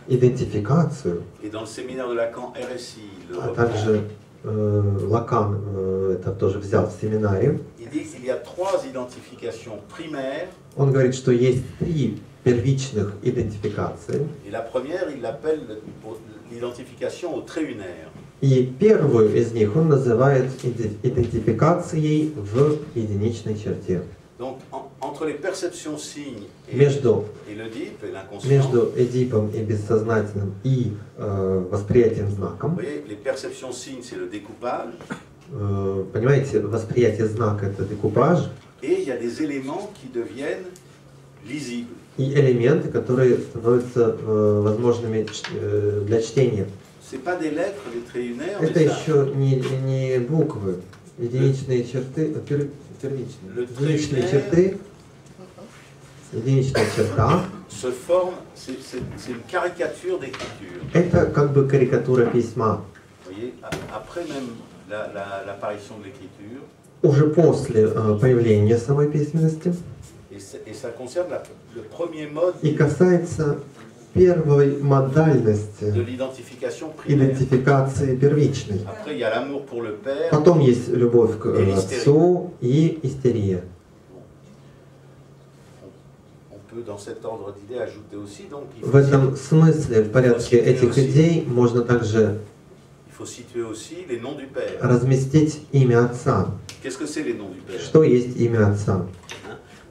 идентификацию, et dans le séminaire de Lacan RSI, il le а reprend. также Лакан это тоже взял в семинаре, Il dit qu'il y a 3 identifications primaires он говорит, что есть 3 первичных идентификации, et la première, il l'appelle l'identification au trait unaire. и первую из них он называет идентификацией в единичной черте. Donc entre les perceptions signes et Между l'Oedipe et l'inconscient, между Эдипом и бессознательным и восприятием знаком, vous voyez, les perceptions signes, c'est le découpage, понимаете, восприятие знака это декупаж, et il y a des éléments qui deviennent lisibles. и элементы, которые становятся возможными для чтения. C'est pas des lettres, les traits unaires, mais Это ça, еще не буквы, единичные черты, единичные черты, единичная черта. se forme, c'est une caricature d'écriture. Это как бы карикатура письма. Vous voyez, après même l'apparition de l'écriture, Уже после появления самой письменности et ça concerne le premier mode и касается первой модальности de l'identification primaire. идентификации первичной. Après, il y a l'amour pour le père. Потом есть любовь к отцу и истерия. On peut, dans cet ordre d'idées, ajouter aussi, donc, В этом смысле, в порядке этих идей, можно также il faut situer aussi les noms du père. разместить имя отца. Qu'est-ce que c'est les noms du père? Что есть имя отца?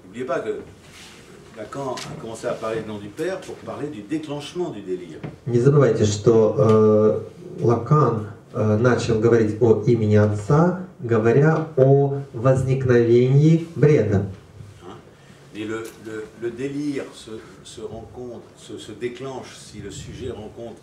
N'oubliez pas que Lacan a commencé à parler du nom du père pour parler du déclenchement du délire. Не забывайте, что Лакан начал говорить о имени отца, говоря о возникновении бреда. Et le délire se rencontre, se déclenche si le sujet rencontre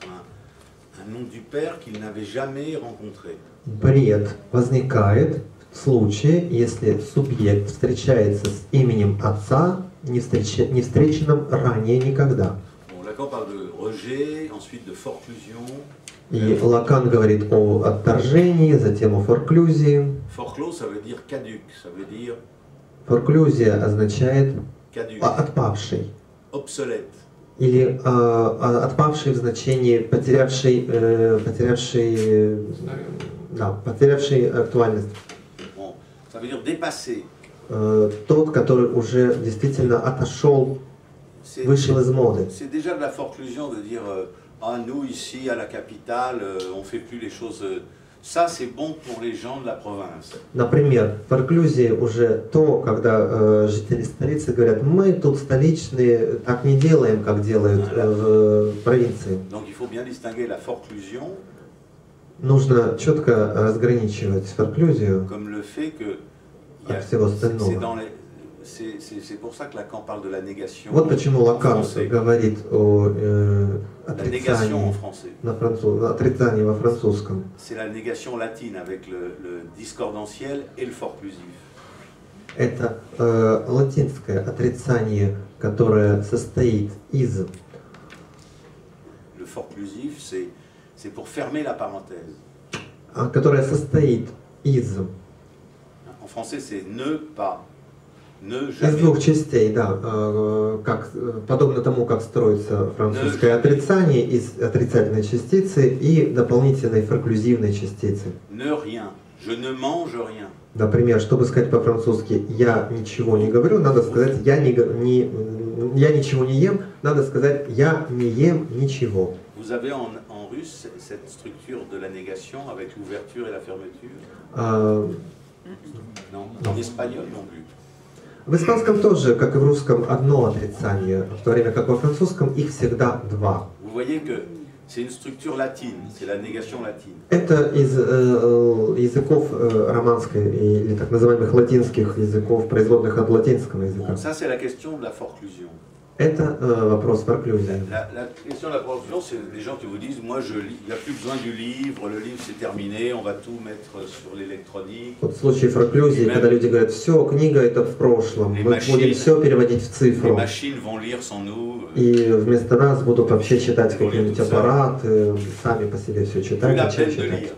un nom du père qu'il n'avait jamais rencontré. Бред возникает в случае, если субъект встречается с именем отца, не встреченном ранее никогда. Bon, Lacan parle de rejet, ensuite de forclusion. И Лакан говорит о отторжении, затем о форклюзии. Forclos, ça veut dire caduc, ça veut dire Форклюзия означает caduc, отпавший. obsolète. Или отпавший в значении потерявший актуальность. Bon, ça veut dire dépassé. Тот, который уже действительно отошел, вышел из моды. C'est déjà de la forclusion de dire ah, nous ici à la capitale, on fait plus les choses. Ça, c'est bon pour les gens de la province. Например, в форклюзии уже то, когда жители столицы говорят, мы тут столичные так не делаем, как делают в провинции. Donc il faut bien distinguer la forclusion. Нужно четко разграничивать форклюзию Comme le fait que от всего остального. C'est pour ça que Lacan parle de la négation. Вот почему Лакан говорит о La négation en français. отрицании во французском. C'est la négation latine avec le discordantiel et le forclusif. Это латинское отрицание, которое состоит из... Le forclusif, c'est pour fermer la parenthèse. Которое состоит из... En français, c'est ne pas. Ne Из jamais. двух частей, да, как, подобно тому, как строится французское отрицание из отрицательной частицы и дополнительной форклюзивной частицы. Ne rien. Je ne mange rien. Например, чтобы сказать по-французски «я ничего не говорю», надо сказать «я ничего не ем», надо сказать «я не ем ничего». Vous avez en russe cette structure de la négation avec l'ouverture et la fermeture? Non. En espagnol non plus. В испанском тоже, как и в русском, одно отрицание, в то время как во французском их всегда два. Vous voyez que c'est une structure latine, c'est la négation latine. Это из языков романской или так называемых латинских языков, производных от латинского языка. Bon, ça c'est la question de la forclusion. Это вопрос форклюзии. La question de la forclusion, c'est des gens qui vous disent, moi je lis, il n'y a plus besoin du livre, le livre c'est terminé, on va tout mettre sur l'électronique. Вот в случае форклюзии, когда люди говорят, все, книга это в прошлом, мы будем все переводить в Les цифру. machines vont lire sans nous. И вместо нас будут вообще читать какие-нибудь аппараты, сами по себе все Plus читать, la зачем peine de читать. lire.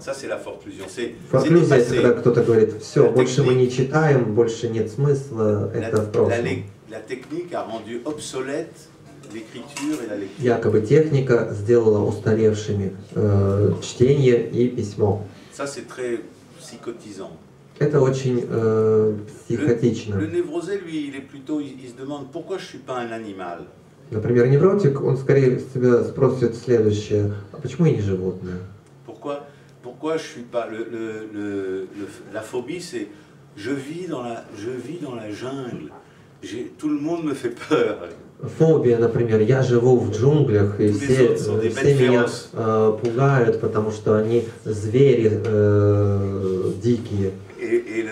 Ça c'est la forclusion. C'est Форклюзия это когда dépassé. кто-то говорит, все, La больше мы technique. не читаем, больше нет смысла, это в прошлом. La technique a rendu obsolète l'écriture et la lecture. Якобы техника сделала устаревшими чтение и письмо. Ça c'est très psychotisant. Это очень психотично. Le névrosé, lui, il est plutôt, il se demande pourquoi je suis pas un animal. Например, невротик, он скорее себя спросит следующее, а почему я не животное? Pourquoi je suis pas la phobie, c'est je vis dans la jungle. Tout le monde me fait peur. Фобия, например, я живу в джунглях, и все меня пугают, потому что они звери дикие. Et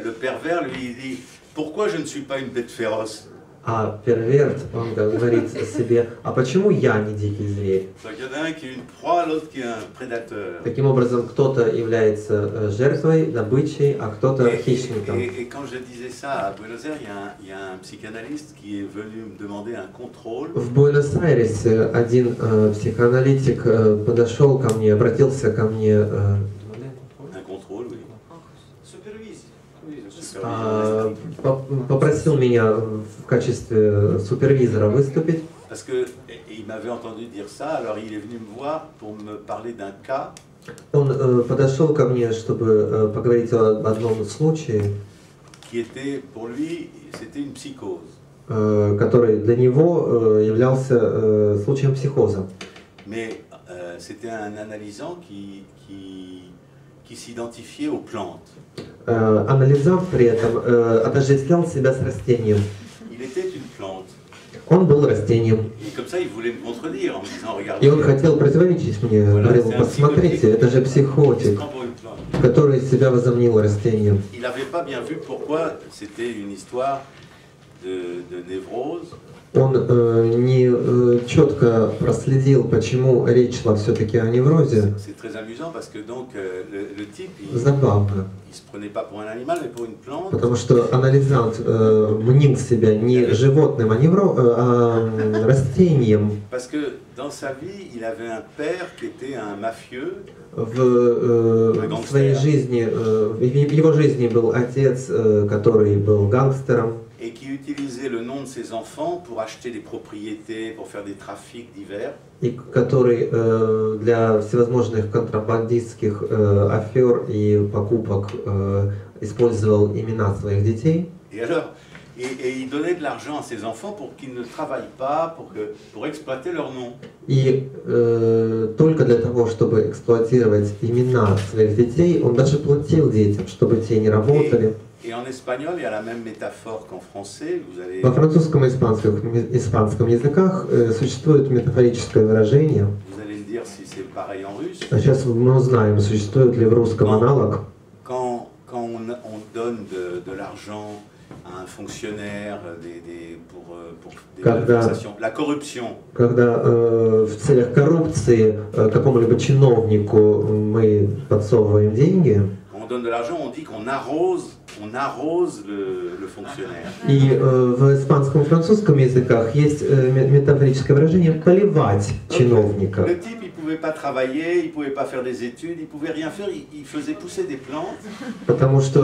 le pervers, lui, il dit pourquoi je ne suis pas une bête féroce. А перверт, он говорит себе, а почему я не дикий зверь? Donc il y en a un qui est une proie, l'autre qui est un prédateur. Таким образом, кто-то является жертвой, добычей, а кто-то хищником. Et quand je disais ça à Buenos Aires, il y a un psychanalyste qui est venu me demander un contrôle. В Буэнос-Айресе один психоаналитик подошел ко мне, обратился ко мне. Un contrôle, oui. Попросил меня в качестве супервизора выступить. Parce que il m'avait entendu dire ça, alors il est venu me voir pour me parler d'un cas. Он подошел ко мне, чтобы поговорить о одном случае, Qui était pour lui, c'était une psychose. который для него являлся случаем психоза. Mais c'était un analysant qui s'identifiait aux plantes. Анализант при этом отождествлял себя с растением. Il était une plante. Он был растением. Et comme ça, il voulait me contredire en me disant, И он regardez, хотел противоречить мне, говорил, посмотрите, это же il se психотик, prend pour une plante. который себя возомнил растением. Il n'avait pas bien vu pourquoi c'était une histoire de névrose. он не четко проследил, почему речь шла все-таки о неврозе. C'est très amusant parce que donc le type, Забавно, il se prenait pas pour un animal mais pour une plante. потому что анализант мнил себя не животным, а растением. Parce que dans sa vie, il avait un père qui était un mafieux. В своей жизни, в его жизни был отец, который был гангстером. Et qui utilisait le nom de ses enfants pour acheter des propriétés, pour faire des trafics divers. И который для всевозможных контрабандистских афер и покупок использовал имена своих детей. Et alors, et il donnait de l'argent à ses enfants pour qu'ils ne travaillent pas, pour exploiter leur nom. И только для того, чтобы эксплуатировать имена своих детей, он даже платил детям, чтобы те не работали. Et en espagnol, il y a la même métaphore qu'en français. Vous allez... Во французском и испанском языках существует метафорическое выражение. Vous allez me dire si c'est pareil en russe. А сейчас мы узнаем, существует ли в русском аналог. Quand on donne de l'argent à un fonctionnaire pour des malversations, la corruption. Когда в целях коррупции какому-либо чиновнику мы подсовываем деньги, On donne de l'argent, on dit qu'on arrose le fonctionnaire. и в испанском и французском языках есть метафорическое выражение «поливать чиновника». Le type, il pouvait pas travailler, il pouvait pas faire des études, il pouvait rien faire, il faisait pousser des plantes. Потому что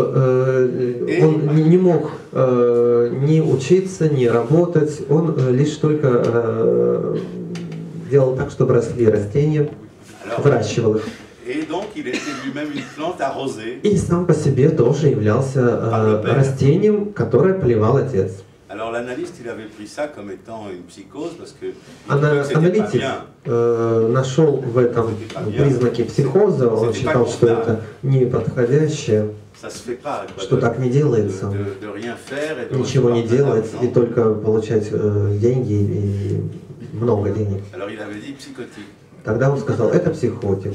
он не мог ни учиться, ни работать, он лишь только делал так, чтобы росли растения, выращивал их. Et donc, il était lui-même une plante arrosée. И сам по себе тоже являлся растением, которое поливал отец. Alors, l'analyste, il avait pris ça comme étant une psychose, parce que c'était pas Аналитик bien. нашел в этом признаки психоза, он считал, что это неподходящее, Ça se fait pas, quoi, что так не делается. de rien faire et de Ничего не recevoir делать de и l'argent. только получать деньги и много денег. Alors, il avait dit psychotique. Тогда он сказал, это психотик.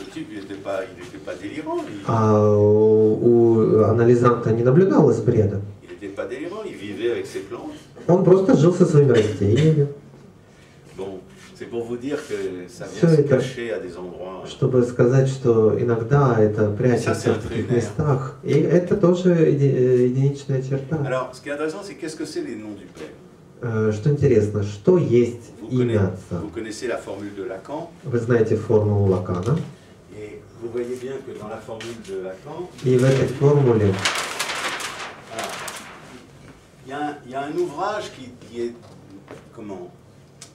Le type, il n'était pas délirant. А у анализанта не наблюдалось бреда. Il n'était pas délirant, il vivait avec ses plantes. Он просто жил со своими растениями, Bon, c'est pour vous dire que ça Всё vient se это- cacher à des endroits. чтобы сказать, что иногда это прячется в таких местах. И это тоже единичная черта. Alors, ce qui est intéressant, c'est qu'est-ce que c'est les noms du Père. Что интересно, что есть имя Отца? Vous connaissez la formule de Lacan, Вы знаете формулу Лакана, et vous voyez bien que dans la formule de Lacan, и в этой формуле il y a un ouvrage qui est comment,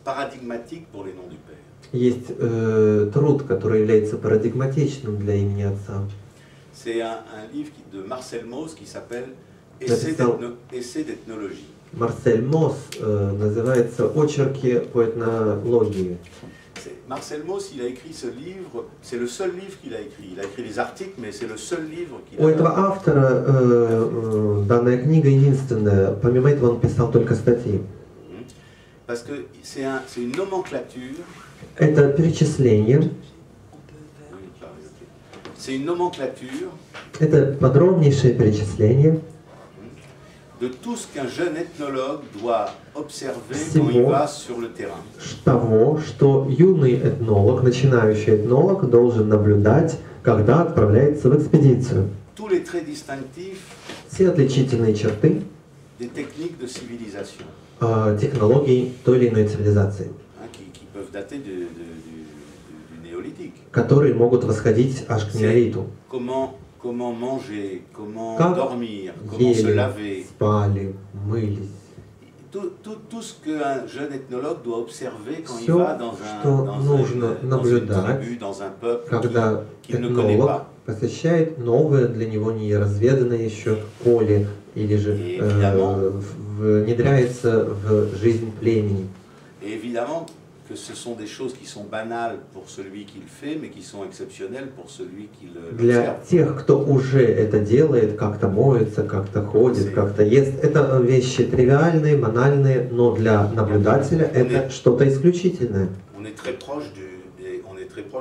paradigmatique pour les noms du Père. есть труд, который является парадигматичным для имени Отца. C'est un livre de Marcel Mauss qui s'appelle Написал- Essai d'ethnologie. Марсель Мосс называется «Очерки по этнологии». Marcel Mauss, il a écrit ce livre, c'est le seul livre qu'il a écrit. Il a écrit des articles, mais c'est le seul livre qu'il У a этого автора данная книга единственная, помимо этого он писал только статьи. Parce que c'est une nomenclature. Это перечисление, C'est une nomenclature это подробнейшее перечисление de tout ce qu'un jeune ethnologue doit observer Всего. quand il va sur le terrain. того, что юный этнолог, начинающий этнолог должен наблюдать, когда отправляется в экспедицию. Tous les traits distinctifs Все отличительные черты des techniques de civilisation, технологий той или иной цивилизации, hein, qui peuvent dater du néolithique. которые могут восходить аж к неолиту. Comment manger, comment Как dormir, comment se ели, laver. спали, мылись. Tout ce qu'un jeune ethnologue doit observer quand il Всё, va dans что нужно une наблюдать, tribu, dans un peuple когда qu'il ne connaît этнолог pas. посещает новое, для него неразведанное еще поле, или же внедряется в жизнь племени. Et évidemment que ce sont des choses qui sont banales pour celui qui le fait, mais qui sont exceptionnelles pour celui qui Для l'observe. тех, кто уже это делает, как-то моется, как-то ходит, как-то ест, это вещи тривиальные, банальные, но для наблюдателя это что-то исключительное. On est très proche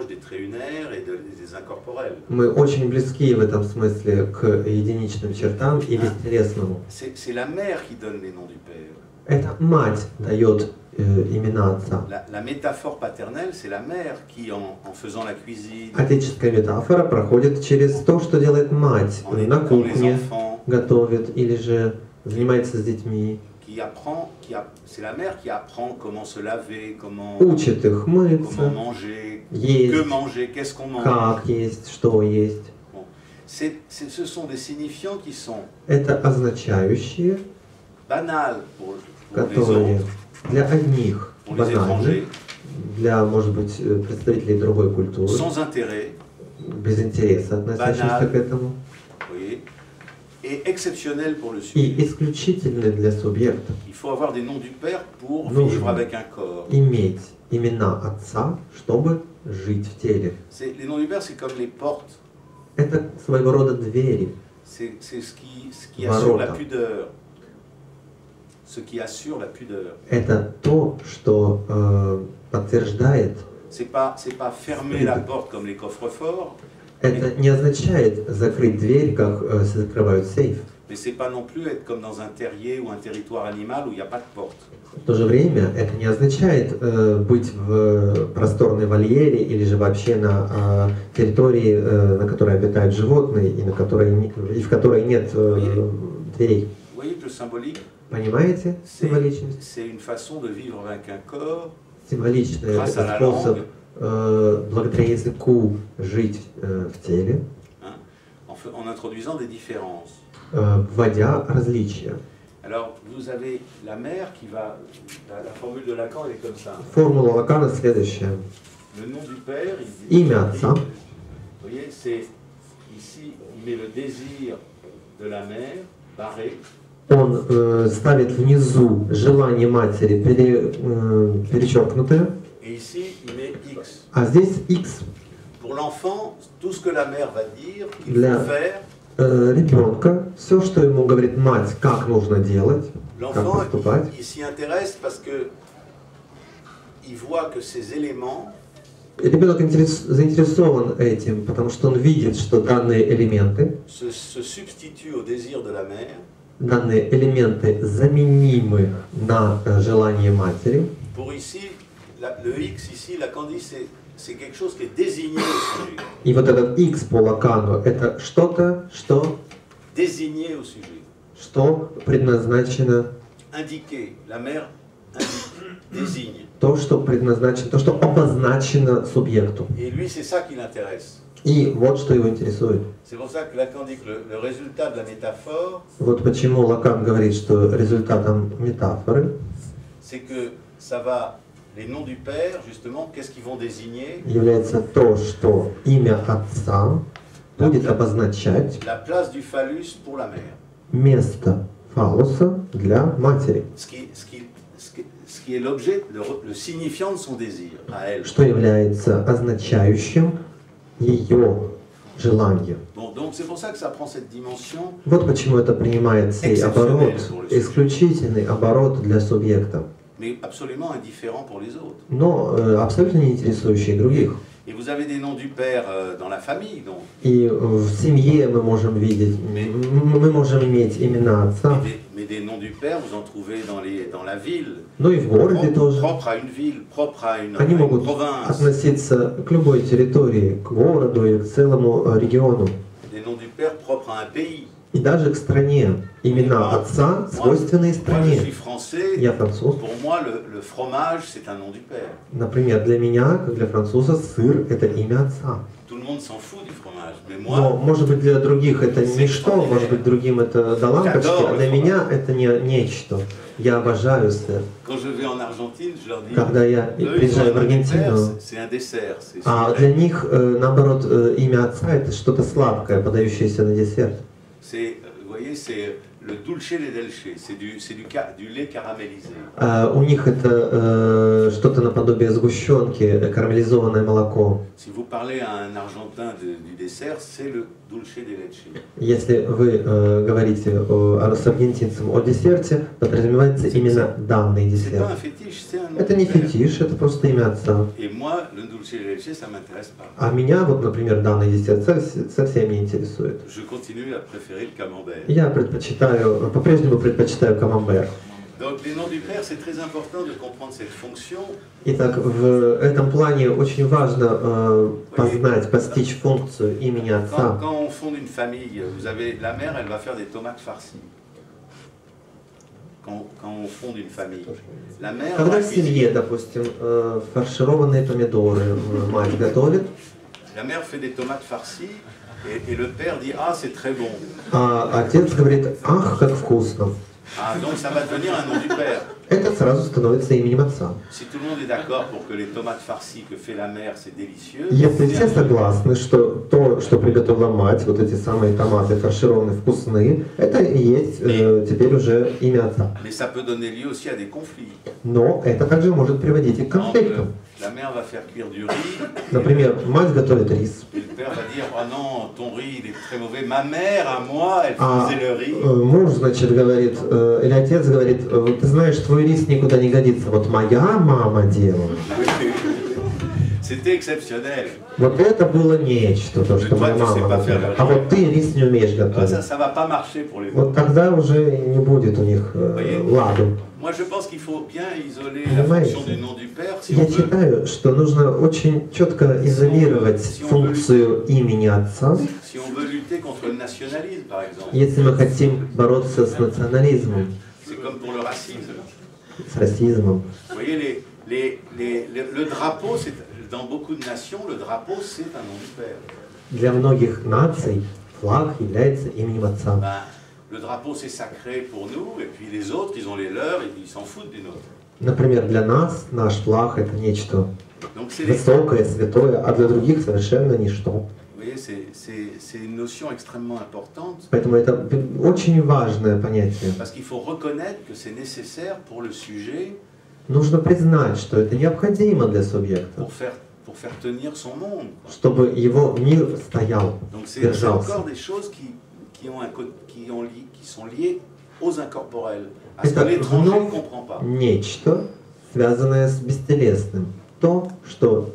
des traits unaires et des incorporels. Мы очень близки в этом смысле к единичным чертам и бестелесному. C'est la mère qui donne les noms du Père. Это мать дает имена отца. La métaphore paternelle, c'est la mère qui, en faisant la cuisine, Отеческая метафора проходит через то, что делает мать en на éduquant les кухне, enfants, готовит или же занимается с детьми, c'est la mère qui apprend comment se laver, comment учит их мыться, manger, que есть, manger, qu'est-ce qu'on mange. как есть, что есть. Ce sont des signifiants qui sont Это означающие, banals pour les которые autres, для одних pour les банальны, étrangers, для, может быть, представителей другой культуры, sans intérêt, без интереса относящихся к этому, vous voyez, et exceptionnels pour le и sujet. исключительны для субъекта. Il faut avoir des noms du Père pour Non, vivre je- avec un corps. Иметь имена отца, чтобы жить в теле. Les noms du Père, c'est comme les portes. Это своего рода двери. C'est ce qui assure la Ворота. pudeur. Ce qui assure la pudeur. Это то, что подтверждает. C'est pas fermer la porte comme les coffres-forts, Это не означает закрыть дверь, как закрывают сейф. mais c'est pas non plus être comme dans un terrier ou un territoire animal où il n'y a pas de porte. В то же время это не означает быть в просторной вольере или же вообще на территории, на которой обитают животные и в которой нет дверей. Vous voyez que le symbolique, Понимаете символичность? c'est une façon de vivre avec un corps Символичный grâce à это la способ langue, благодаря языку жить в теле, hein, en introduisant des différences. вводя различия. Alors, vous avez la mère qui va... La formule de Lacan, elle est comme ça. Формула Лакана следующая. Le nom du père, il Имя отца. Vous voyez, c'est... Ici, il met le désir de la mère, barré. Он ставит внизу желание матери перечеркнутое, Et ici, il met X. а здесь X. Pour l'enfant, tout ce que la mère va dire, qu'il Для faut faire, ребенка, все, что ему говорит мать, как нужно делать, как l'enfant, поступать, il s'y intéresse parce que il voit que ces éléments ребенок заинтересован этим, потому что он видит, что данные элементы substituent au désir de la mère. данные элементы заменимы на желание матери. Pour ici, le X ici, Lacan dit, c'est quelque chose qui est désigné au sujet. И вот этот X по Лакану это что-то, что Désigné au sujet. предназначено, Indiqué. La mère indique, désigne. то, что предназначено, то, что обозначено субъекту. Et lui, c'est ça qui l'intéresse. И вот что его интересует. C'est pour ça que Lacan dit que le résultat de la métaphore, Вот почему Лакан говорит, что результатом метафоры c'est que ça va, les noms du père, justement, qu'est-ce qu'ils vont désigner? является то, что имя отца будет обозначать La place du phallus pour la mère. место фаллуса для матери, Ce qui est l'objet, le signifiant de son désir à elle. что является означающим ее желание. Bon, donc c'est pour ça que ça prend cette dimension. Вот почему это принимает сей оборот, исключительный оборот для субъекта, Mais absolument indifférent pour les autres. но абсолютно не интересующий других. Et vous avez des noms du père dans la famille, donc. И в семье мы можем видеть, мы можем иметь имена отца, Mais des noms du père, vous en trouvez dans la ville. но и в городе тоже. Propre à une ville, propre à une Они могут province. относиться к любой территории, к городу или к целому региону. Des noms du père propres à un pays. И даже к стране. Имена отца свойственные Moi, je стране. suis français. Я француз. Pour moi, le fromage, c'est un nom du père. Например, для меня, как для француза, сыр – это имя отца. Tout le monde s'en fout du fromage. Mais Но, moi, может быть, для других это ничто, может быть, другим это до лампочки, а для меня это не нечто. Я обожаю сыр. quand je vais en Argentine, je leur dis. Когда я eux, ils ont приезжаю в un nom du père, Аргентину, c'est un dessert. а для них, наоборот, имя отца – это что-то сладкое, подающееся на десерт. Vous voyez, c'est le dulce de leche, c'est du lait caramélisé. У них это что-то наподобие сгущенки, карамелизованное молоко. Si vous parlez à un Argentin du dessert, c'est le dulce de leche. Если вы говорите с аргентинцем о десерте, подразумевается именно данный C'est pas un десерт. fétiche, c'est un nom Это du не père. фетиш, это просто имя отца. Et moi, le dulce de leche, ça m'intéresse pas. А меня, вот, например, данный десерт совсем не интересует. Je continue à préférer le camembert. Я по-прежнему предпочитаю камамбер. Donc les noms du Père, c'est très important de comprendre cette fonction. Итак, в этом плане очень важно познать, постичь функцию имени Отца. Quand on fonde une famille, vous avez la mère, elle va faire des tomates farcies. Quand on fonde une famille, la mère Когда va в семье, cuisiner. допустим, фаршированные помидоры мать готовит, La mère fait des tomates farcies et le père dit ah c'est très bon. а отец говорит: ах, как вкусно. Ah donc ça va devenir un nom du Père. Это сразу становится именем Отца. Si tout le monde est d'accord pour que les tomates farcies que fait la mère c'est délicieux. Если все согласны, что то, что приготовила мать, вот эти самые томаты фаршированные, вкусные, это и есть теперь уже имя Отца. Mais ça peut donner lieu aussi à des conflits. Но это также может приводить и к конфликтам. La mère va faire cuire du riz. Например, мать готовит рис, Et le père va dire oh non ton riz il est très mauvais. Ma mère à moi elle а faisait le riz. муж, значит, говорит, или отец говорит: ты знаешь, твой рис никуда не годится, вот моя мама делала. C'était exceptionnel. Вот это было нечто, то, что моя мама делала. А вот ты рис не умеешь Ah, готовить. ça va pas marcher pour les autres. Вот тогда уже не будет у них ладу. Moi je pense qu'il faut bien isoler la fonction du nom du Père si on Я veut. считаю, что нужно очень четко изолировать функцию имени Отца, Si on veut lutter contre le nationalisme, par exemple, если мы хотим бороться с национализмом, c'est comme pour le racisme. с расизмом. Vous voyez, le drapeau, dans beaucoup de nations, le drapeau, c'est un nom du Père. Для многих наций флаг является именем Отца. Ben, le drapeau, c'est sacré pour nous, et puis les autres, ils ont les leurs, et ils s'en foutent des nôtres. Например, для нас наш флаг — это нечто Donc, c'est высокое, святое, а для других совершенно ничто. vous voyez, c'est une notion extrêmement importante, Поэтому это очень важное понятие. parce qu'il faut reconnaître que c'est nécessaire pour le sujet, Нужно признать, что это необходимо для субъекта, pour faire tenir son monde. чтобы его мир стоял, Donc c'est держался. encore des choses qui sont liées aux incorporels, à ce que Это l'étranger ne вновь comprend pas. нечто, связанное с бестелесным. То, что